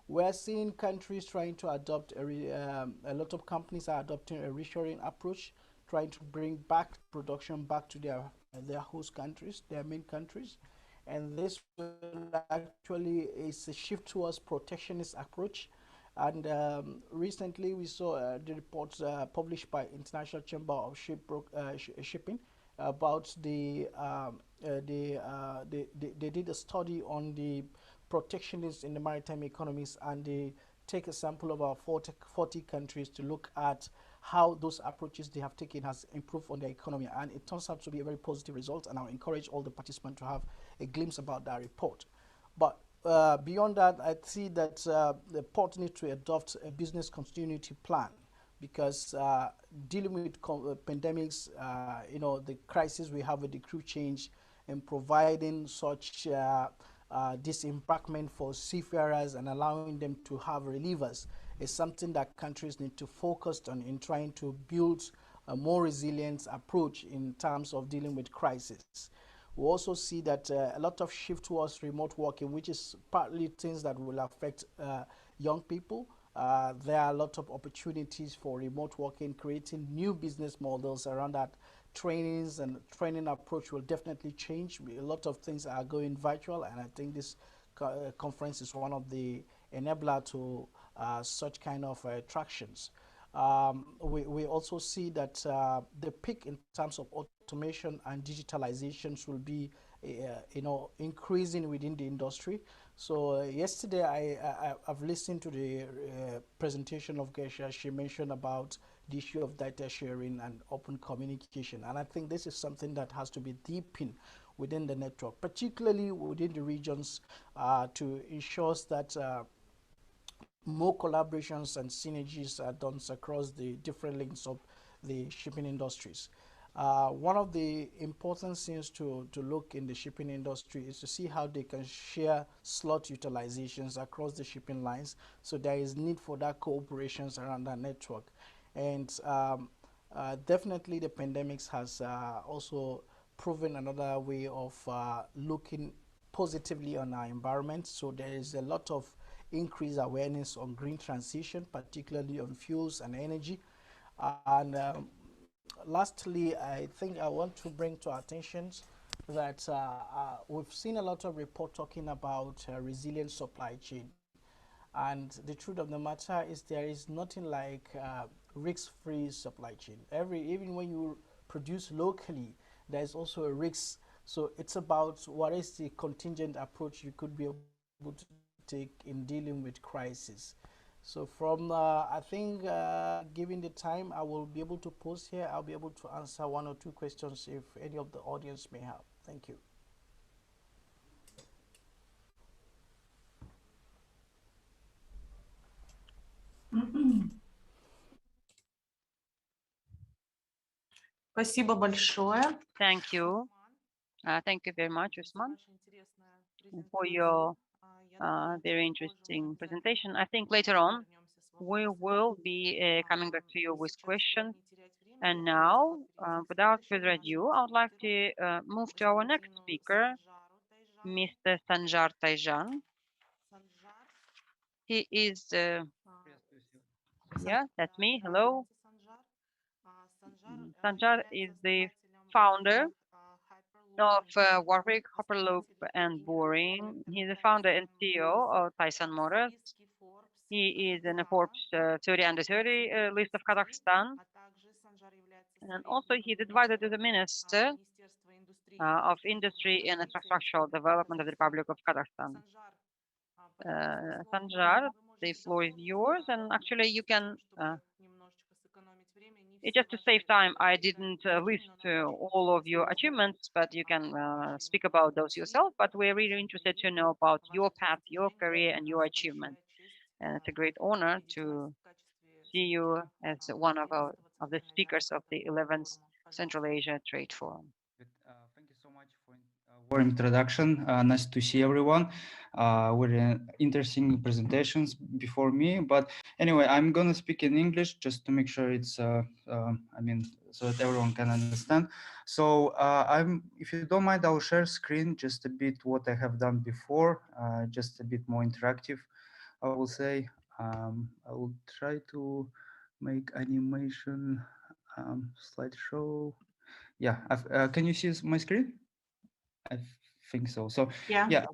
We're seeing countries trying to adopt a lot of companies are adopting a reshoring approach, trying to bring back production back to their host countries, their main countries. And this actually is a shift towards protectionist approach. And recently we saw the reports published by International Chamber of Shipping about they did a study on the protectionists in the maritime economies, and they take a sample of our 40 countries to look at how those approaches they have taken has improved on their economy, and it turns out to be a very positive result. And I'll encourage all the participants to have a glimpse about that report. But beyond that, I see that the port needs to adopt a business continuity plan because dealing with pandemics, the crisis we have with the crew change and providing such disembarkment for seafarers and allowing them to have relievers is something that countries need to focus on in trying to build a more resilient approach in terms of dealing with crisis. We also see that a lot of shift towards remote working, which is partly things that will affect young people. There are a lot of opportunities for remote working, creating new business models around that. Trainings and training approach will definitely change. A lot of things are going virtual, and I think this conference is one of the enabler to such kind of attractions. We also see that the peak in terms of automation and digitalizations will be increasing within the industry. So yesterday I've listened to the presentation of Gesha. She mentioned about the issue of data sharing and open communication, and I think this is something that has to be deepened within the network, particularly within the regions, to ensure that more collaborations and synergies are done across the different links of the shipping industries. One of the important things to look in the shipping industry is to see how they can share slot utilizations across the shipping lines. So there is need for that cooperations around that network. And definitely the pandemics has also proven another way of looking positively on our environment. So there is a lot of increased awareness on green transition, particularly on fuels and energy. And lastly, I think I want to bring to our attention that we've seen a lot of report talking about resilient supply chain. And the truth of the matter is there is nothing like risk-free supply chain. Even when you produce locally, there's also a risk. So it's about what is the contingent approach you could be able to take in dealing with crisis. So from, I think, given the time, I will be able to pause here. I'll be able to answer one or two questions if any of the audience may have. Thank you. Спасибо большое. Thank you. Thank you very much, Usman, for your very interesting presentation. I think later on we will be coming back to you with questions. And now, without further ado, I would like to move to our next speaker, Mr. Sanjar Taijan. He is, yeah, that's me. Hello. Sanjar is the founder of Warwick, Hyperloop, and Boring. He's the founder and CEO of Taisan Motors. He is in the Forbes 30 under 30 list of Kazakhstan. And also he's advisor to the Minister of Industry and Infrastructural Development of the Republic of Kazakhstan. Sanjar, the floor is yours, and actually you can just to save time, I didn't list all of your achievements, but you can speak about those yourself. But we're really interested to know about your path, your career, and your achievement. And it's a great honor to see you as one of the speakers of the 11th Central Asia Trade Forum. Thank you so much for warm introduction. Nice to see everyone. Very interesting presentations before me. But anyway, I'm gonna speak in English just to make sure it's, so that everyone can understand. So if you don't mind, I'll share screen just a bit what I have done before, just a bit more interactive, I will say. I will try to make animation slideshow. Yeah, can you see my screen? I think so. So yeah.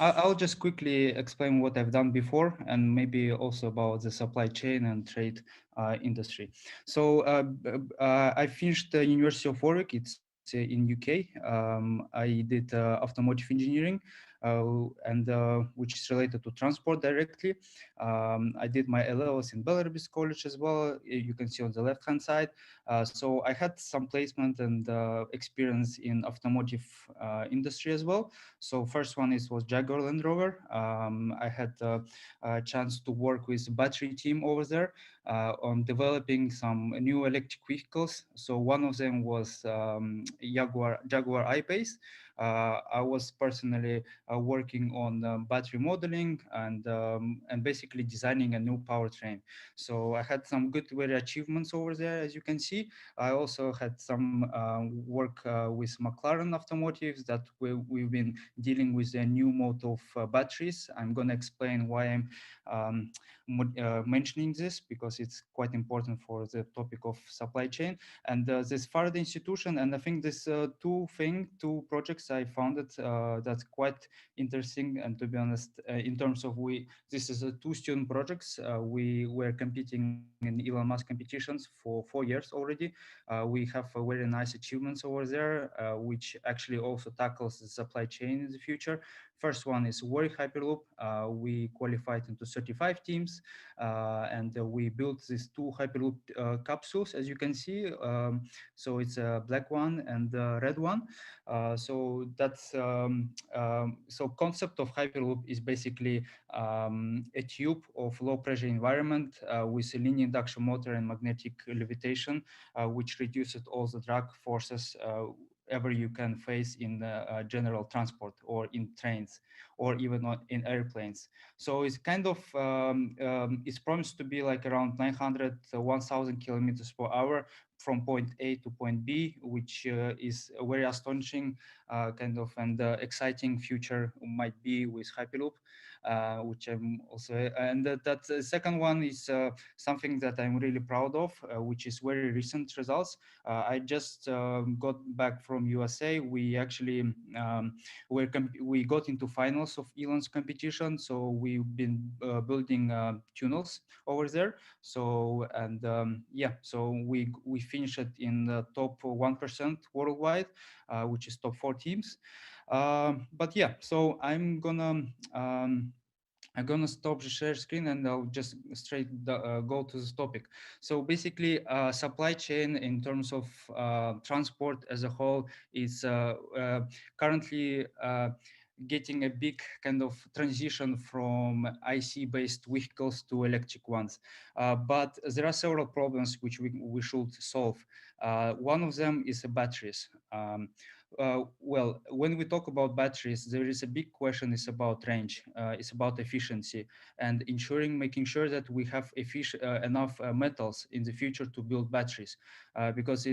I'll just quickly explain what I've done before and maybe also about the supply chain and trade industry. So I finished the University of Warwick. It's in UK. I did automotive engineering. and which is related to transport directly. I did my LLs in Belarus College as well. You can see on the left-hand side. So I had some placement and experience in automotive industry as well. So first one was Jaguar Land Rover. I had a chance to work with battery team over there on developing some new electric vehicles. So one of them was Jaguar I-Pace. I was personally working on battery modeling and basically designing a new powertrain. So I had some good very achievements over there, as you can see. I also had some work with McLaren Automotive that we've been dealing with a new mode of batteries. I'm going to explain why I'm um, mentioning this, because it's quite important for the topic of supply chain. And this Faraday Institution, and I think this two projects I founded that's quite interesting. And to be honest, in terms of this is two student projects. We were competing in Elon Musk competitions for 4 years already. We have very nice achievements over there, which actually also tackles the supply chain in the future. First one is Warwick Hyperloop. We qualified into 35 teams, and we built these two Hyperloop capsules, as you can see. So it's a black one and a red one. So that's so concept of Hyperloop is basically a tube of low pressure environment with a linear induction motor and magnetic levitation, which reduces all the drag forces ever you can face in general transport or in trains or even in airplanes. So it's kind of, it's promised to be like around 900, 1000 kilometers per hour from point A to point B, which is a very astonishing kind of and exciting future might be with Hyperloop, which I'm also, and that the second one is something that I'm really proud of, which is very recent results. I just got back from USA. We actually we got into finals of Elon's competition. So we've been building tunnels over there. So and yeah, so we finished it in the top 1% worldwide, which is top 4 teams. But yeah, so I'm gonna stop the share screen and I'll just straight go to this topic. So basically, supply chain in terms of transport as a whole is currently getting a big kind of transition from IC-based vehicles to electric ones. But there are several problems which we should solve. One of them is the batteries. Well, when we talk about batteries, there is a big question is about range, it's about efficiency and making sure that we have enough metals in the future to build batteries, because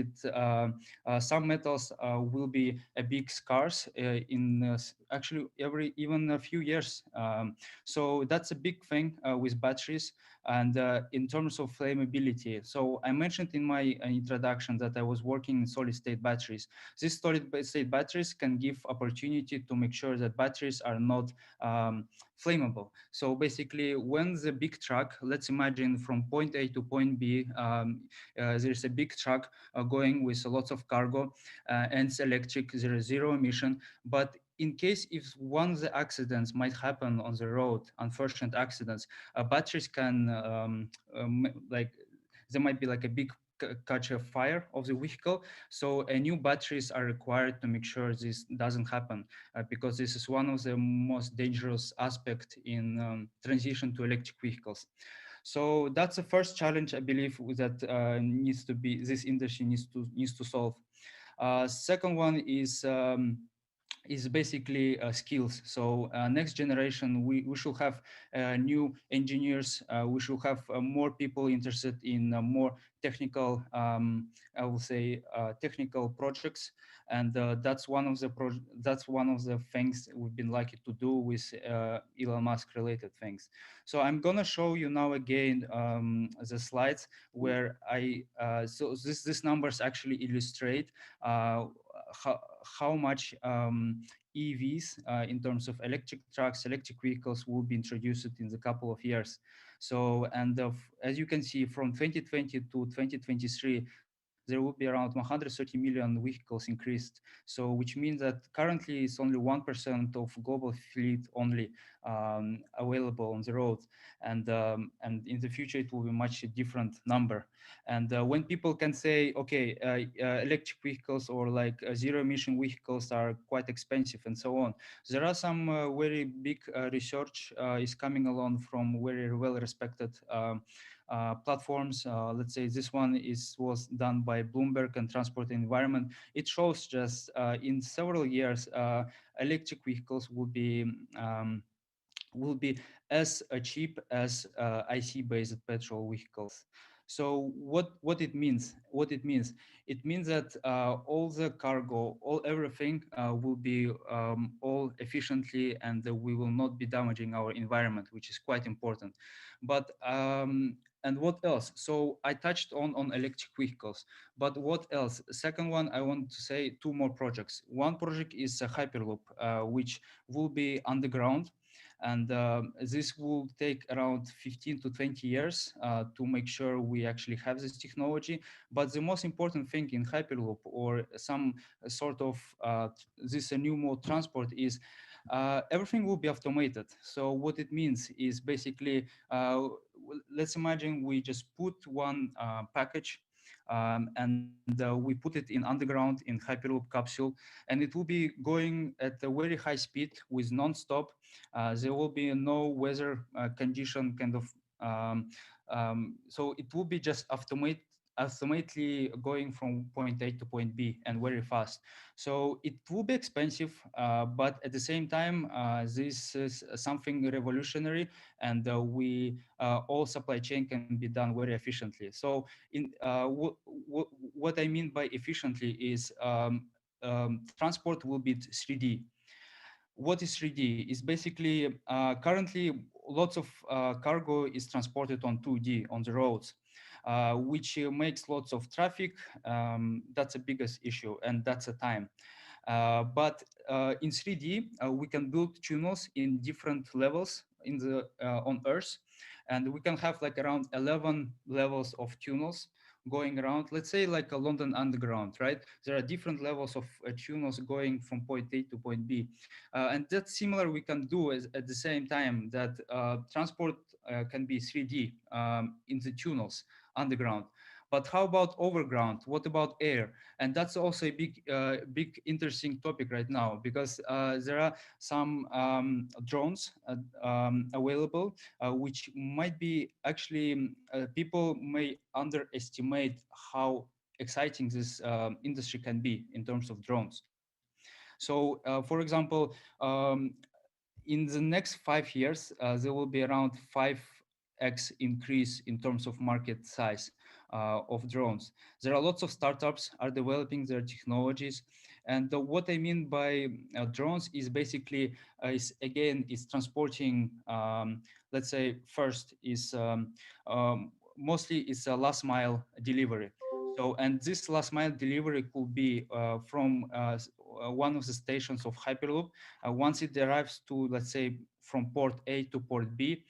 some metals will be a big scarce in actually even a few years. So that's a big thing with batteries. And in terms of flammability, so I mentioned in my introduction that I was working in solid state batteries. These solid state batteries can give opportunity to make sure that batteries are not flammable. So basically, when the big truck, let's imagine from point A to point B, there's a big truck going with lots of cargo, and it's electric, there is zero emission. But in case if one of the accidents might happen on the road, unfortunate accidents, batteries can like there might be like a big catch a fire of the vehicle. So new batteries are required to make sure this doesn't happen, because this is one of the most dangerous aspects in transition to electric vehicles. So that's the first challenge I believe that this industry needs to solve. Second one is basically skills. So next generation, we should have new engineers. We should have more people interested in more technical, I will say, technical projects. And that's one of the things we've been lucky to do with Elon Musk related things. So I'm gonna show you now again the slides where so these numbers actually illustrate how much EVs in terms of electric trucks, electric vehicles will be introduced in the couple of years. So, and as you can see, from 2020 to 2023, there will be around 130 million vehicles increased. So which means that currently it's only 1% of global fleet only available on the road. And in the future, it will be much different number. And when people can say, okay, electric vehicles or like zero emission vehicles are quite expensive and so on, there are some very big research is coming along from very well respected platforms. Let's say this one was done by Bloomberg and Transport and Environment. It shows just in several years, electric vehicles will be as cheap as IC-based petrol vehicles. So what it means? It means that all the cargo, everything will be all efficiently, and we will not be damaging our environment, which is quite important. But and what else? So I touched on electric vehicles, but what else? Second one, I want to say two more projects. One project is a Hyperloop, which will be underground. And this will take around 15 to 20 years to make sure we actually have this technology. But the most important thing in Hyperloop or some sort of this new mode transport is everything will be automated. So what it means is basically, let's imagine we just put one package and we put it in underground in Hyperloop capsule, and it will be going at a very high speed with non-stop. There will be no weather condition kind of, so it will be just automatically going from point A to point B and very fast. So it will be expensive, but at the same time, this is something revolutionary, and all supply chain can be done very efficiently. So what I mean by efficiently is transport will be 3D. What is 3D? Is basically currently lots of cargo is transported on 2D on the roads, which makes lots of traffic. That's the biggest issue, and that's the time. But in 3D, we can build tunnels in different levels on Earth, and we can have like around 11 levels of tunnels going around, let's say like a London Underground, right? There are different levels of tunnels going from point A to point B. And that's similar we can do at the same time that transport can be 3D in the tunnels underground. But how about overground? What about air? And that's also a big interesting topic right now, because there are some drones available, which might be actually, people may underestimate how exciting this industry can be in terms of drones. So, for example, in the next 5 years, there will be around 5x increase in terms of market size of drones. There are lots of startups are developing their technologies, and what I mean by drones is basically is transporting. Let's say first is mostly it's a last mile delivery. So, and this last mile delivery could be from one of the stations of Hyperloop. Once it arrives to, let's say, from port A to port B,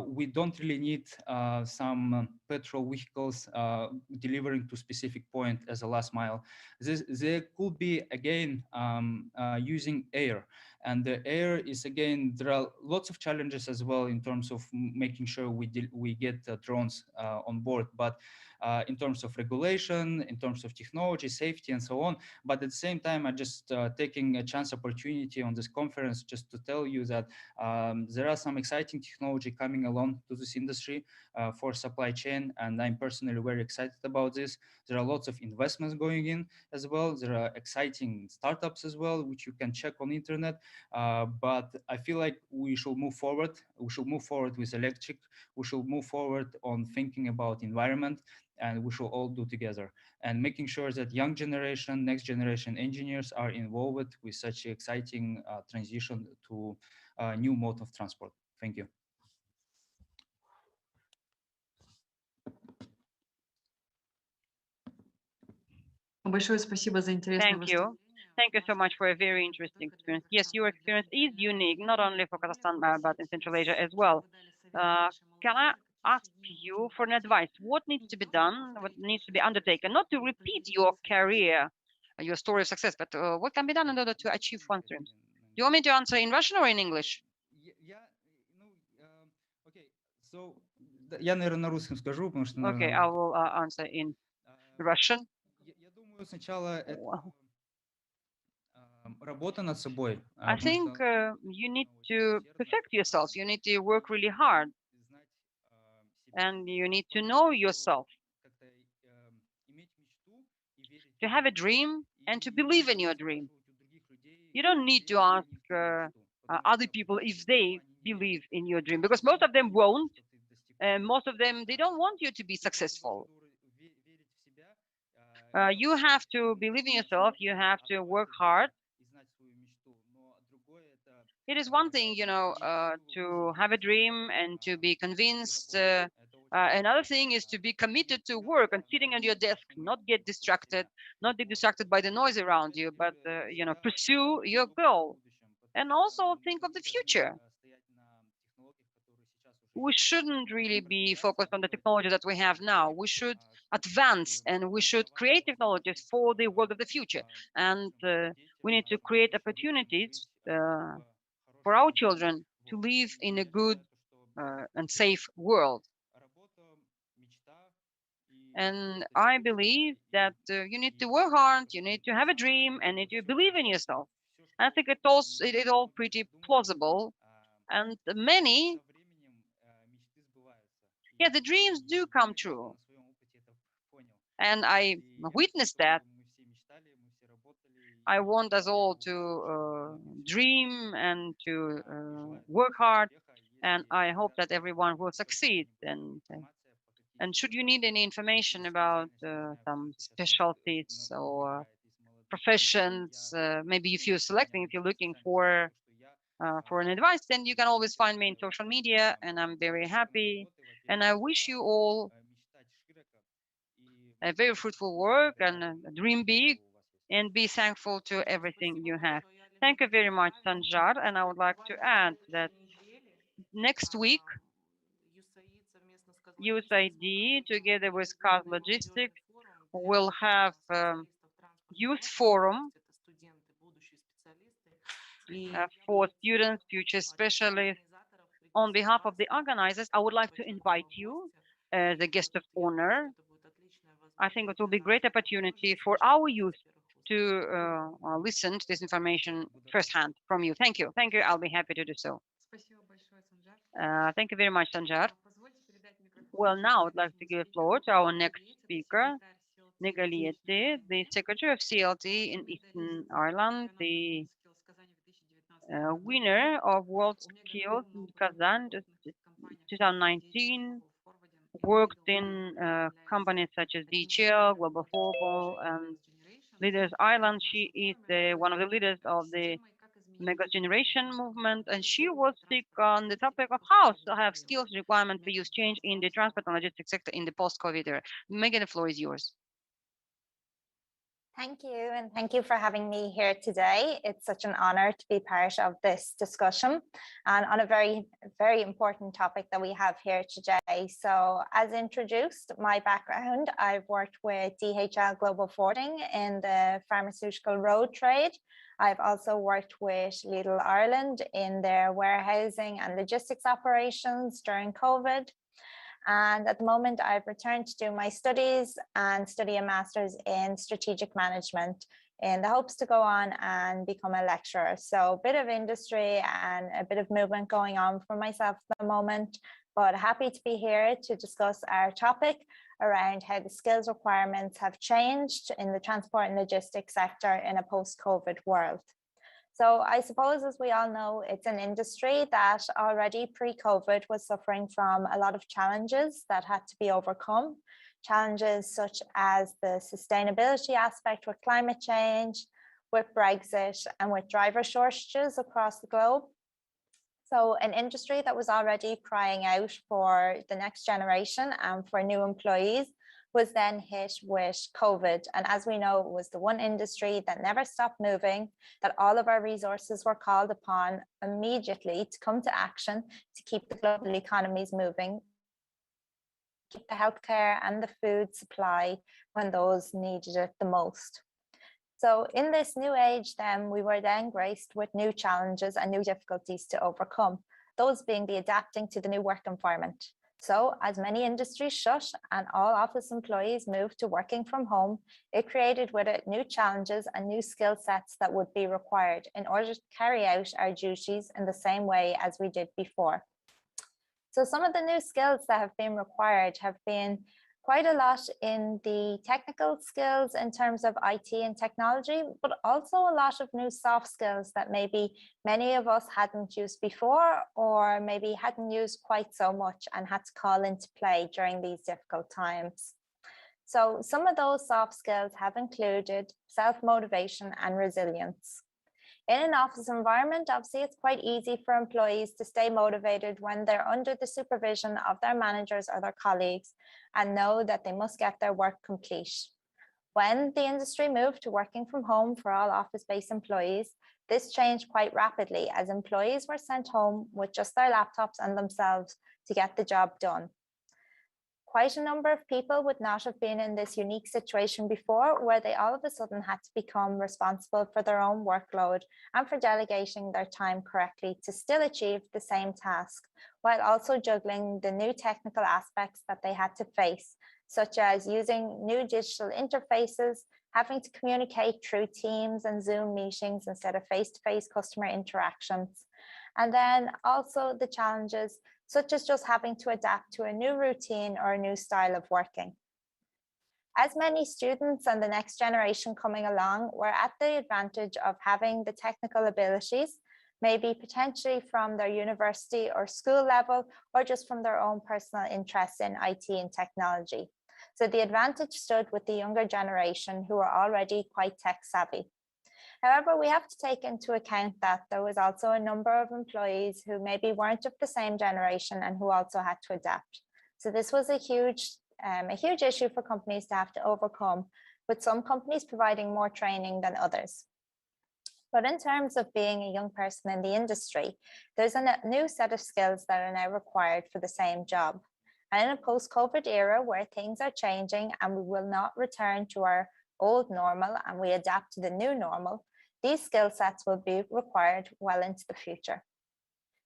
we don't really need some petrol vehicles delivering to specific point as a last mile. There could be, again, using air. And the air is, again, there are lots of challenges as well in terms of making sure we get drones on board. But in terms of regulation, in terms of technology, safety, and so on. But at the same time, I'm just taking a chance opportunity on this conference just to tell you that there are some exciting technology coming along to this industry for supply chain, and I'm personally very excited about this. There are lots of investments going in as well. There are exciting startups as well, which you can check on internet. But I feel like we should move forward. We should move forward with electric. We should move forward on thinking about environment, and we should all do together, and making sure that young generation, next generation engineers are involved with such exciting transition to a new mode of transport. Thank you. Большое спасибо за интересное Thank you. Thank you so much for a very interesting experience. Yes, your experience is unique, not only for Kazakhstan, but in Central Asia as well. Can I ask you for an advice. What needs to be done? What needs to be undertaken? Not to repeat your career, your story of success, but what can be done in order to achieve one's dreams? Do you want me to answer in Russian or in English? Okay, so я, наверное, на русском скажу, потому что, Okay, наверное, I will answer in Russian. я думаю, сначала это работа над собой. I think you need to perfect yourself. You need to work really hard, and you need to know yourself, to have a dream and to believe in your dream. You don't need to ask other people if they believe in your dream, because most of them won't. And most of them, they don't want you to be successful. You have to believe in yourself. You have to work hard. It is one thing, you know, to have a dream and to be convinced. Another thing is to be committed to work and sitting at your desk, not get distracted, not be distracted by the noise around you, but, you know, pursue your goal. And also think of the future. We shouldn't really be focused on the technology that we have now. We should advance and we should create technologies for the world of the future. And we need to create opportunities for our children to live in a good and safe world. And I believe that you need to work hard, you need to have a dream, and you need to believe in yourself. I think it all pretty plausible, and many, yeah, the dreams do come true. And I witnessed that. I want us all to dream and to work hard, and I hope that everyone will succeed. And should you need any information about some specialties or professions, maybe if you're selecting, if you're looking for an advice, then you can always find me in social media, and I'm very happy. And I wish you all a very fruitful work and dream big and be thankful to everything you have. Thank you very much, Sanjar. And I would like to add that next week, USAID, together with Cars Logistics, will have youth forum for students, future specialists. On behalf of the organizers, I would like to invite you as a guest of honor. I think it will be a great opportunity for our youth to listen to this information firsthand from you. Thank you. Thank you. I'll be happy to do so. Thank you very much, Sanjar. Well, now I'd like to give the floor to our next speaker, Negaliete, the Secretary of CLT in Eastern Ireland, the winner of World Skills in Kazan 2019, worked in companies such as DHL, Global Football, and Leaders Ireland. She is one of the leaders of the Mega Generation movement, and she will speak on the topic of how to have skills requirement for use change in the transport and logistics sector in the post-COVID era. Megan, the floor is yours. Thank you, and thank you for having me here today. It's such an honor to be part of this discussion and on a very, very important topic that we have here today. So as introduced, my background, I've worked with DHL Global Forwarding in the pharmaceutical road trade. I've also worked with Lidl Ireland in their warehousing and logistics operations during COVID. And at the moment, I've returned to do my studies and study a master's in strategic management in the hopes to go on and become a lecturer. So a bit of industry and a bit of movement going on for myself at the moment, but happy to be here to discuss our topic around how the skills requirements have changed in the transport and logistics sector in a post-COVID world. So I suppose, as we all know, it's an industry that already pre-COVID was suffering from a lot of challenges that had to be overcome. Challenges such as the sustainability aspect with climate change, with Brexit, and with driver shortages across the globe. So an industry that was already crying out for the next generation and for new employees was then hit with COVID. And as we know, it was the one industry that never stopped moving, that all of our resources were called upon immediately to come to action to keep the global economies moving. keep the healthcare and the food supply when those needed it the most. So in this new age, then we were then graced with new challenges and new difficulties to overcome, those being the adapting to the new work environment. So as many industries shut and all office employees moved to working from home, it created with it new challenges and new skill sets that would be required in order to carry out our duties in the same way as we did before. So some of the new skills that have been required have been quite a lot in the technical skills in terms of IT and technology, but also a lot of new soft skills that maybe many of us hadn't used before, or maybe hadn't used quite so much and had to call into play during these difficult times. So some of those soft skills have included self-motivation and resilience. In an office environment, obviously, it's quite easy for employees to stay motivated when they're under the supervision of their managers or their colleagues and know that they must get their work complete. When the industry moved to working from home for all office-based employees, this changed quite rapidly as employees were sent home with just their laptops and themselves to get the job done. Quite a number of people would not have been in this unique situation before, where they all of a sudden had to become responsible for their own workload and for delegating their time correctly to still achieve the same task, while also juggling the new technical aspects that they had to face, such as using new digital interfaces, having to communicate through Teams and Zoom meetings instead of face-to-face customer interactions. And then also the challenges such as just having to adapt to a new routine or a new style of working. As many students and the next generation coming along were at the advantage of having the technical abilities, maybe potentially from their university or school level, or just from their own personal interest in IT and technology. So the advantage stood with the younger generation who were already quite tech savvy. However, we have to take into account that there was also a number of employees who maybe weren't of the same generation and who also had to adapt. So this was a huge issue for companies to have to overcome, with some companies providing more training than others. But in terms of being a young person in the industry, there's a new set of skills that are now required for the same job. And in a post-COVID era where things are changing and we will not return to our old normal and we adapt to the new normal, these skill sets will be required well into the future.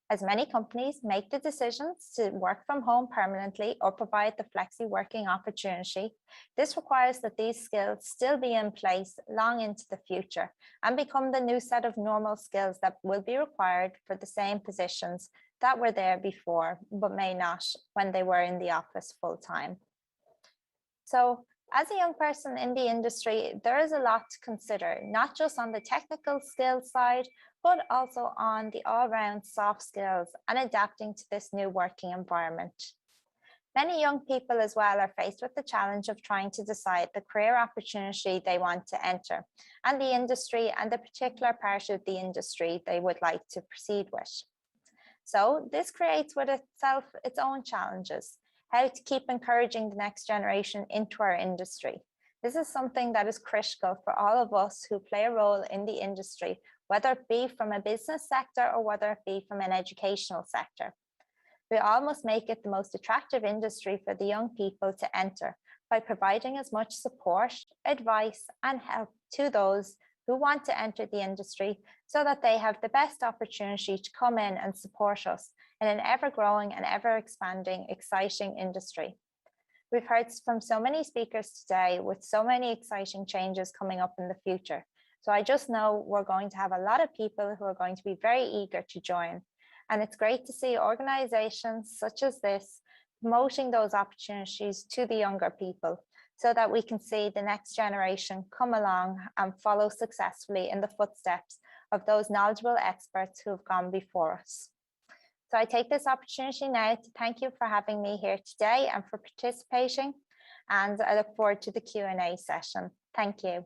As many companies make the decisions to work from home permanently or provide the flexi working opportunity, this requires that these skills still be in place long into the future and become the new set of normal skills that will be required for the same positions that were there before, but may not when they were in the office full time. So, as a young person in the industry, there is a lot to consider, not just on the technical skills side, but also on the all-round soft skills and adapting to this new working environment. Many young people as well are faced with the challenge of trying to decide the career opportunity they want to enter and the industry and the particular part of the industry they would like to proceed with. So this creates with itself its own challenges. How to keep encouraging the next generation into our industry. This is something that is critical for all of us who play a role in the industry, whether it be from a business sector or whether it be from an educational sector. We all must make it the most attractive industry for the young people to enter by providing as much support, advice, and help to those who want to enter the industry so that they have the best opportunity to come in and support us in an ever-growing and ever-expanding, exciting industry. We've heard from so many speakers today with so many exciting changes coming up in the future. So I just know we're going to have a lot of people who are going to be very eager to join. And it's great to see organizations such as this promoting those opportunities to the younger people so that we can see the next generation come along and follow successfully in the footsteps of those knowledgeable experts who have gone before us. So I take this opportunity now to thank you for having me here today and for participating, and I look forward to the Q&A session. Thank you.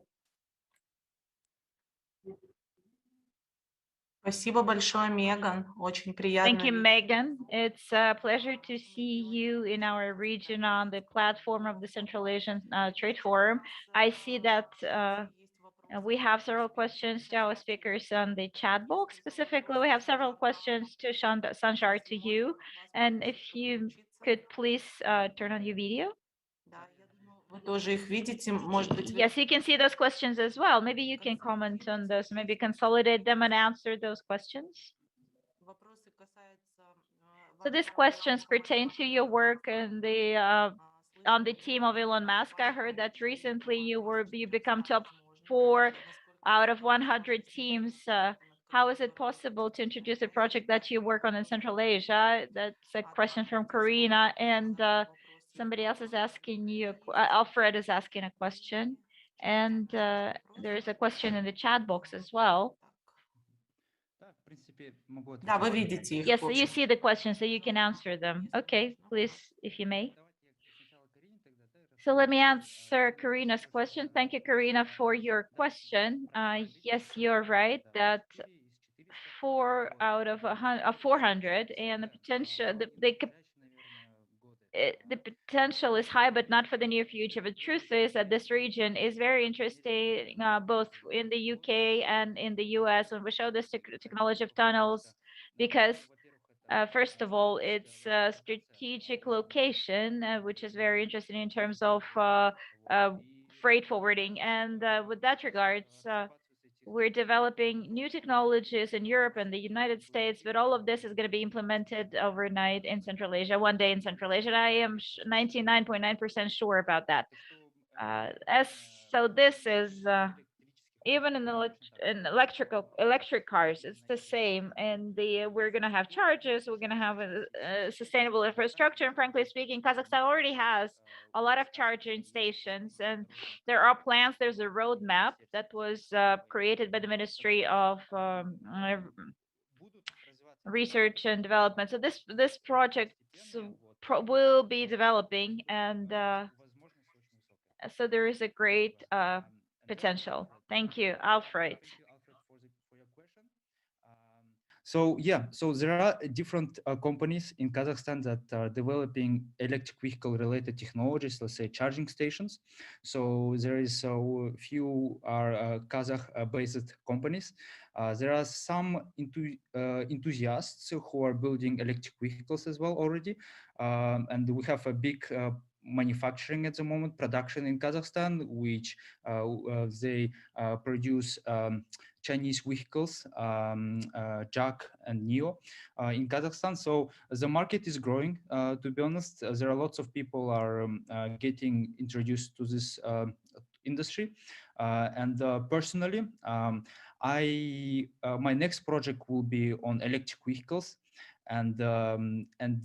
Спасибо большое, Меган. Очень приятно. Thank you, Megan. It's a pleasure to see you in our region on the platform of the Central Asian Trade Forum. I see that we have several questions to our speakers on the chat box. Specifically, we have several questions to Sanjar, to you. And if you could please turn on your video. Да, я думаю, вы тоже их видите, может быть, вы- Yes, you can see those questions as well. Maybe you can comment on those, maybe consolidate them and answer those questions. вопросы касаются, So вашей these работы questions в pertain команде to your work and the on the слышали, team of Elon Musk. I heard that recently you become top 4 out of 100 teams. How is it possible to introduce a project that you work on in Central Asia? That's a question from Karina, and somebody else is asking you. Alfred is asking a question, and there is a question in the chat box as well. Да, в принципе, могу Да, вы ответить. видите их. Yes, в so you общем. see the questions, so you can answer them. Okay, please, if you may. So let me answer Karina's question. Thank you, Karina, for your question. Yes, you're right that 4 out of 400, and the potential, the potential is high, but not for the near future. The truth is that this region is very interesting, both in the UK and in the US, when we show this technology of tunnels, because first of all, it's a strategic location, which is very interesting in terms of freight forwarding. And with that regards, we're developing new technologies in Europe and the United States, but all of this is going to be implemented overnight in Central Asia, one day in Central Asia. And I am 99.9% sure about that. So this is even in electric cars, it's the same. And we're going to have chargers, we're going to have a sustainable infrastructure. And frankly speaking, Kazakhstan already has a lot of charging stations, and there are plans. There's a roadmap that was created by the Ministry of Research and Development. So this project will be developing, and so there is a great potential. Thank you, Alfred. Thank you, Alfred, for your question. So yeah, so there are different companies in Kazakhstan that are developing electric vehicle related technologies, let's say charging stations. So there is a few are Kazakh based companies. There are some enthusiasts who are building electric vehicles as well already. And we have a big manufacturing at the moment, production in Kazakhstan, which they produce Chinese vehicles, JAC and NIO in Kazakhstan. So the market is growing. To be honest, there are lots of people are getting introduced to this industry. And personally, my next project will be on electric vehicles, and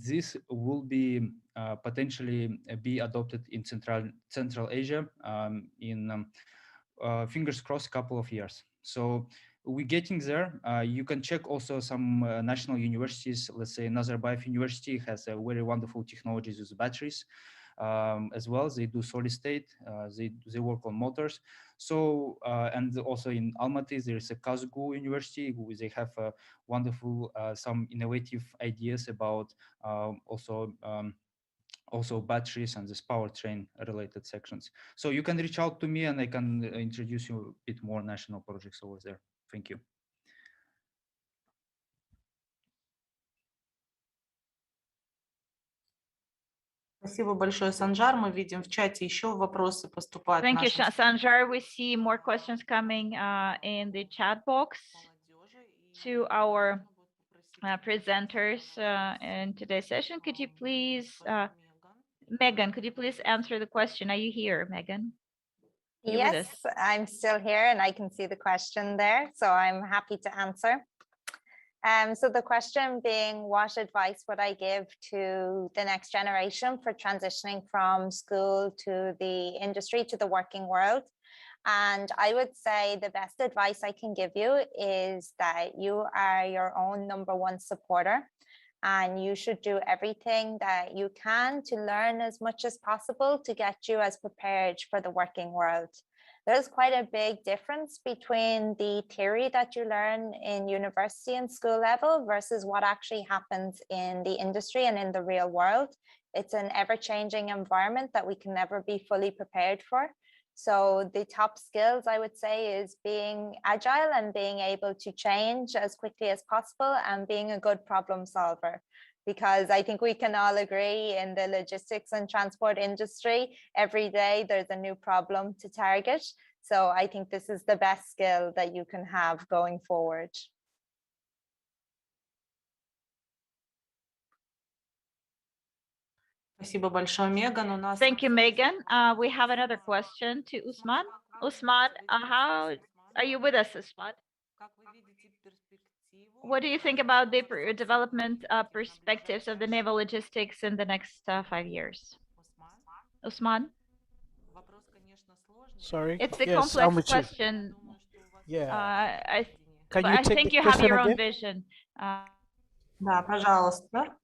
this will be potentially be adopted in Central Asia in fingers crossed couple of years. So we're getting there. You can check also some national universities. Let's say Nazarbayev University has a very wonderful technologies with batteries as well. They do solid state. They work on motors. So and also in Almaty there is a Kazgu University. They have a wonderful some innovative ideas about also batteries and this powertrain related sections. So you can reach out to me and I can introduce you a bit more national projects over there. Thank you. Спасибо большое, Санжар. Мы видим в чате еще вопросы поступают. Thank you, нашим Sanjar. We see more questions coming in the chat box to our presenters in today's session. Could you please, Megan, could you please answer the question? Are you here, Megan? You with Yes, us? I'm still here and I can see the question there, so I'm happy to answer. So the question being, what advice would I give to the next generation for transitioning from school to the industry to the working world? And I would say the best advice I can give you is that you are your own #1 supporter, and you should do everything that you can to learn as much as possible to get you as prepared for the working world. There's quite a big difference between the theory that you learn in university and school level versus what actually happens in the industry and in the real world. It's an ever-changing environment that we can never be fully prepared for. So the top skills I would say is being agile and being able to change as quickly as possible and being a good problem solver. because I think we can all agree in the logistics and transport industry, every day there's a new problem to target. So I think this is the best skill that you can have going forward. Спасибо большое, Меган. У нас Thank you, Megan. We have another question to Usman. Usman, how are you with us, Usman? как вы видите перспективу? What do you think about the development perspectives of the naval logistics in the next 5 years? Осман, Usman, вопрос, конечно, сложный. Sorry. it's a Yes, I'm complex with you. question. Думаю, что у вас Yeah. But Can you I take think the you have question your own again? vision. Да, пожалуйста.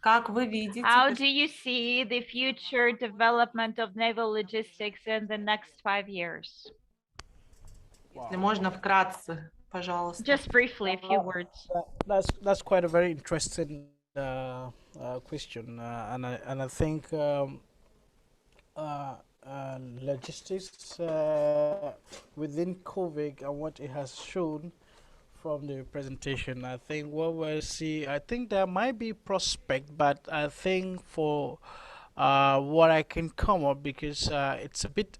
Как вы видите How do you see the future development of naval logistics in the next 5 years? если можно вкратце, пожалуйста. Just briefly, a few words. That's quite a very interesting question, and I think logistics within COVID and what it has shown from the presentation, I think what we'll see, I think there might be prospect, but I think for what I can come up, because it's a bit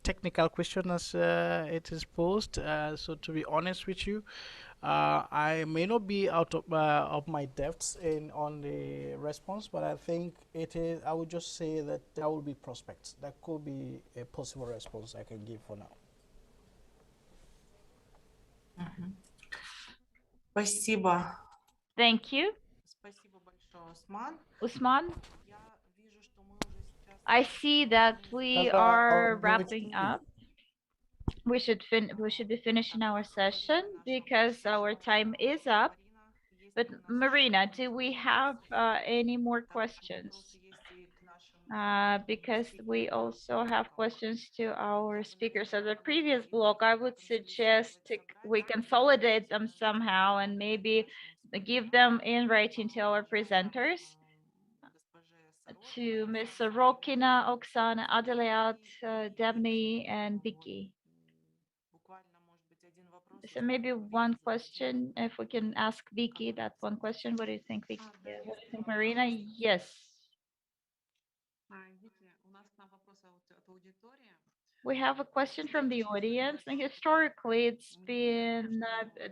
technical question as it is posed. So to be honest with you, I may not be out of my depths on the response, but I think it is. I would just say that there will be prospects. That could be a possible response I can give for now. Спасибо. Thank you, Спасибо большое, Осман. Usman. Я вижу, что мы уже сейчас... I see that we Hello, are good wrapping up. We should be finishing our session because our time is up. But Marina, do we have any more questions? Because we also have questions to our speakers of the previous block. I would suggest we consolidate them somehow and maybe give them in writing to our presenters, to Ms. Sorokina, Oksana, Adeliat, Devni, and Vicky. So maybe one question, if we can ask Vicky that one question. What do you think, Vicky? What do you think, Marina? Yes. We have a question from the audience, and historically it's been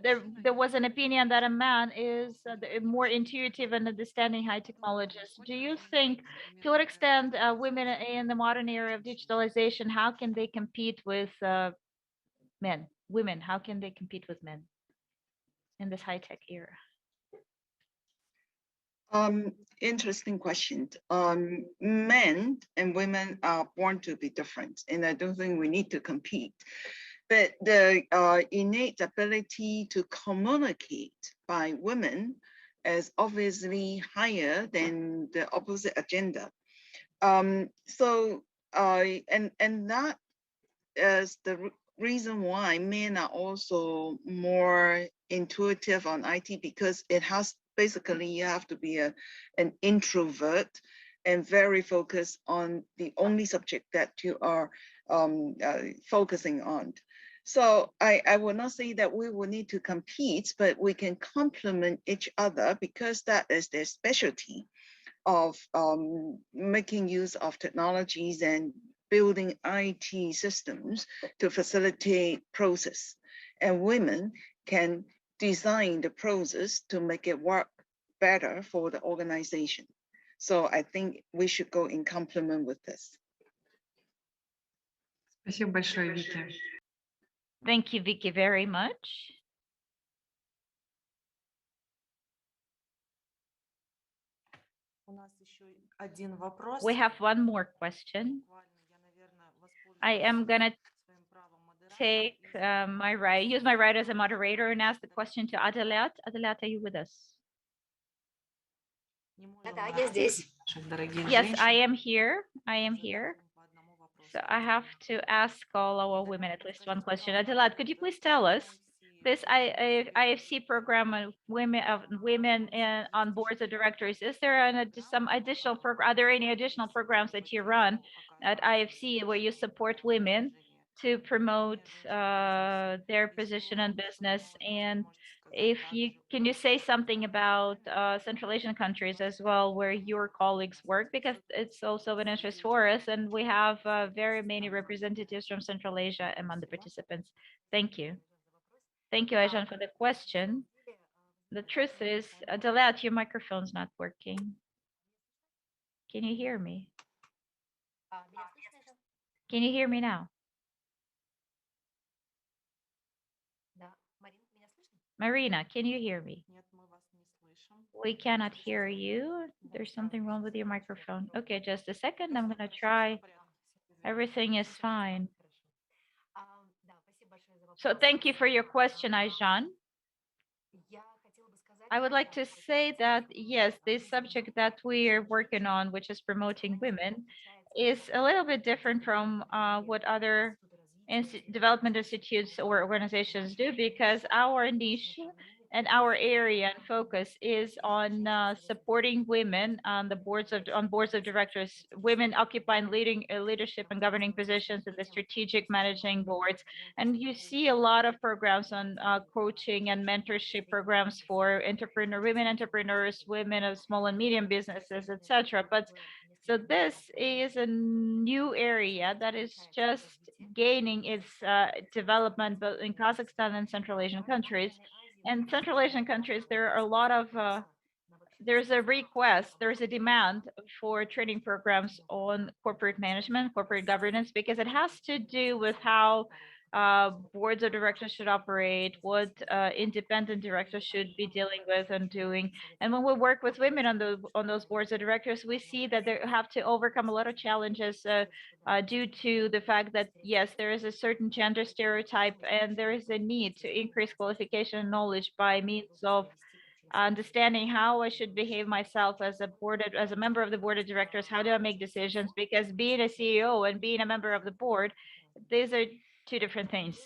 there was an opinion that a man is more intuitive and understanding high technologies. Do you think, to what extent, women in the modern era of digitalization, how can they compete with men? Women, how can they compete with men in this high-tech era? Interesting question. Men and women are born to be different, and I don't think we need to compete. But the innate ability to communicate by women is obviously higher than the opposite agenda. And that is the reason why men are also more intuitive on IT, because it has basically, you have to be an introvert and very focused on the only subject that you are focusing on. So I will not say that we will need to compete, but we can complement each other, because that is their specialty of making use of technologies and building IT systems to facilitate process. And women can design the process to make it work better for the organization. So I think we should go in complement with this. Спасибо большое, Вики. Thank you, Vicky, very much. У нас еще один вопрос. We have one more question. I am gonna take use my right as a moderator and ask the question to Adeliat. Adeliat, are you with us? Yes, I am here. I am here. So I have to ask all our women at least one question. Adeliat, could you please tell us this IFC program of women on boards of directors? Is there some additional program? Are there any additional programs that you run at IFC where you support women to promote their position in business. And if you can you say something about Central Asian countries as well, where your colleagues work, because it's also an interest for us, and we have very many representatives from Central Asia among the participants. Thank you. Thank you, Aijan, for the question. The truth is, Dalat, your microphone's not working. Can you hear me? Can you hear me now? Marina, can you hear me? We cannot hear you. There's something wrong with your microphone. Okay, just a second. I'm gonna try. Everything is fine. So thank you for your question, Aijan. I would like to say that, yes, this subject that we are working on, which is promoting women, is a little bit different from what other development institutes or organizations do, because our niche and our area and focus is on supporting women on the boards of directors, women occupying leadership and governing positions in the strategic managing boards. And you see a lot of programs on coaching and mentorship programs for women entrepreneurs, women of small and medium businesses, etc. But so this is a new area that is just gaining its development, both in Kazakhstan and Central Asian countries. And Central Asian countries, there are a lot of there's a request, there's a demand for training programs on corporate management, corporate governance, because it has to do with how boards of directors should operate, what independent directors should be dealing with and doing. And when we work with women on those boards of directors, we see that they have to overcome a lot of challenges due to the fact that, yes, there is a certain gender stereotype, and there is a need to increase qualification and knowledge by means of understanding how I should behave myself as a member of the board of directors. How do I make decisions? Because being a CEO and being a member of the board, these are two different things.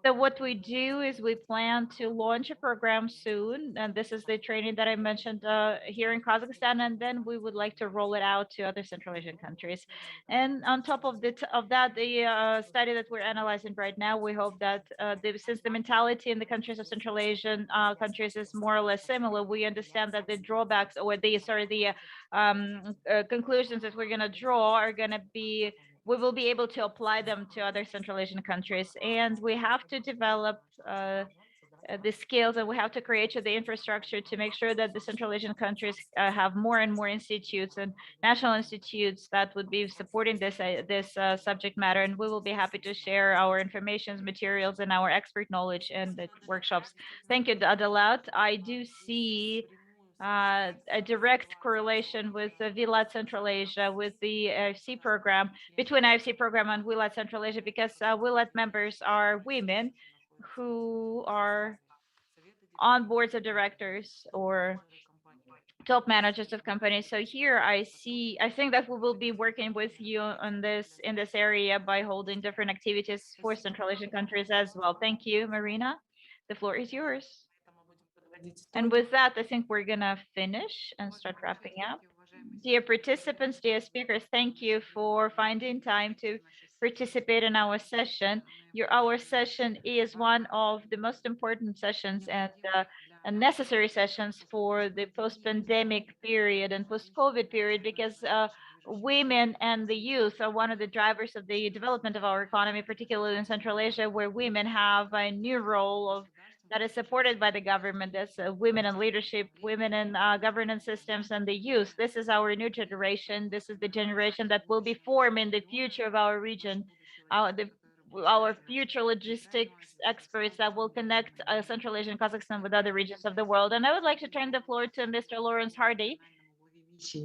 So what we do is we plan to launch a program soon, and this is the training that I mentioned here in Kazakhstan, and then we would like to roll it out to other Central Asian countries. And on top of that, the study that we're analyzing right now, we hope that since the mentality in the countries of Central Asian countries is more or less similar, we understand that the drawbacks or the conclusions that we're going to draw are going to be, we will be able to apply them to other Central Asian countries. And we have to develop the skills, and we have to create the infrastructure to make sure that the Central Asian countries have more and more institutes and national institutes that would be supporting this subject matter. And we will be happy to share our information, materials, and our expert knowledge in the workshops. Thank you, Dalat. I do see a direct correlation with the WILAD Central Asia, with the IFC program, between IFC program and WILAD Central Asia, because WILAD members are women who are on boards of directors or top managers of companies. So here I think that we will be working with you on in this area by holding different activities for Central Asian countries as well. Thank you, Marina. The floor is yours. And with that, I think we're gonna finish and start wrapping up. Dear participants, dear speakers, thank you for finding time to participate in our session. Our session is one of the most important sessions and necessary sessions for the post-pandemic period and post-COVID period, because women and the youth are one of the drivers of the development of our economy, particularly in Central Asia, where women have a new role that is supported by the government. That's women in leadership, women in governance systems, and the youth. This is our new generation. This is the generation that will be forming the future of our region, our future logistics experts that will connect Central Asia and Kazakhstan with other regions of the world. And I would like to turn the floor to Mr. Lawrence Hardy, the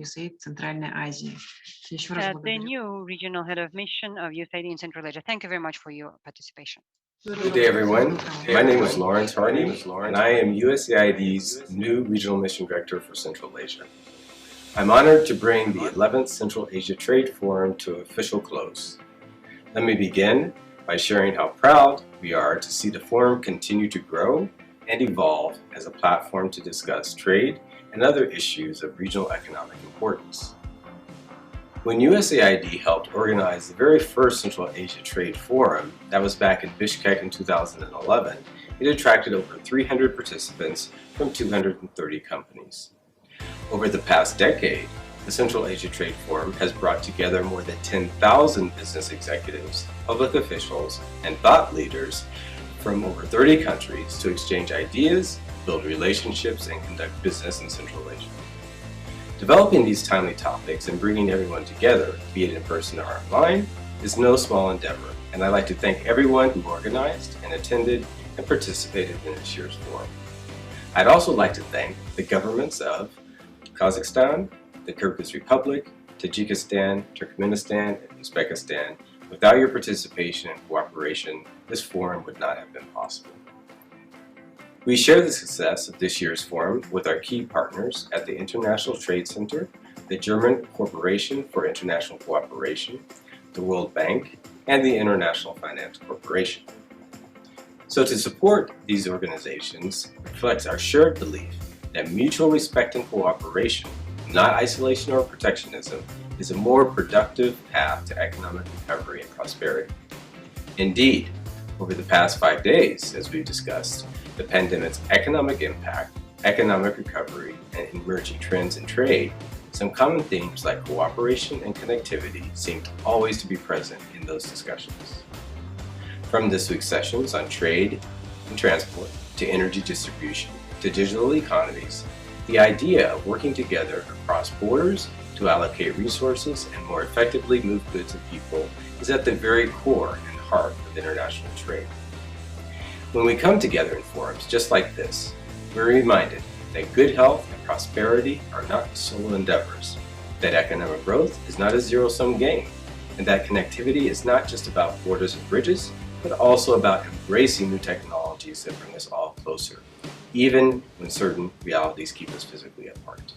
new regional head of mission of USAID in Central Asia. Thank you very much for your participation. Good day, everyone. My name is Lawrence Hardy, and I am USAID's new Regional Mission Director for Central Asia. I'm honored to bring the 11th Central Asia Trade Forum to official close. Let me begin by sharing how proud we are to see the forum continue to grow and evolve as a platform to discuss trade and other issues of regional economic importance. When USAID helped organize the very first Central Asia Trade Forum, that was back in Bishkek in 2011, it attracted over 300 participants from 230 companies. Over the past decade, the Central Asia Trade Forum has brought together more than 10,000 business executives, public officials, and thought leaders from over 30 countries to exchange ideas, build relationships, and conduct business in Central Asia. Developing these timely topics and bringing everyone together, be it in person or online, is no small endeavor, and I'd like to thank everyone who organized and attended and participated in this year's forum. I'd also like to thank the governments of Kazakhstan, the Kyrgyz Republic, Tajikistan, Turkmenistan, and Uzbekistan. Without your participation and cooperation, this forum would not have been possible. We share the success of this year's forum with our key partners at the International Trade Center, the German Corporation for International Cooperation, the World Bank, and the International Finance Corporation. So to support these organizations reflects our shared belief that mutual respect and cooperation, not isolation or protectionism, is a more productive path to economic recovery and prosperity. Indeed, over the past 5 days, as we've discussed, the pandemic's economic impact, economic recovery, and emerging trends in trade, some common themes like cooperation and connectivity seem always to be present in those discussions. From this week's sessions on trade and transport, to energy distribution, to digital economies, the idea of working together across borders to allocate resources and more effectively move goods and people is at the very core and heart of international trade. When we come together in forums just like this, we're reminded that good health and prosperity are not solo endeavors, that economic growth is not a zero-sum game, and that connectivity is not just about borders and bridges, but also about embracing new technologies that bring us all closer, even when certain realities keep us physically apart.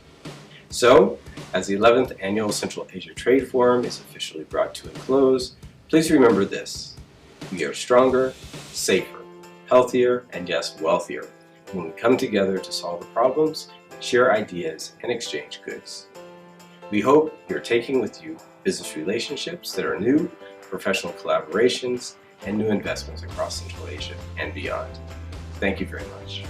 So, as the 11th Annual Central Asia Trade Forum is officially brought to a close, please remember this: we are stronger, safer, healthier, and yes, wealthier when we come together to solve the problems, share ideas, and exchange goods. We hope you're taking with you business relationships that are new, professional collaborations, and new investments across Central Asia and beyond. Thank you very much.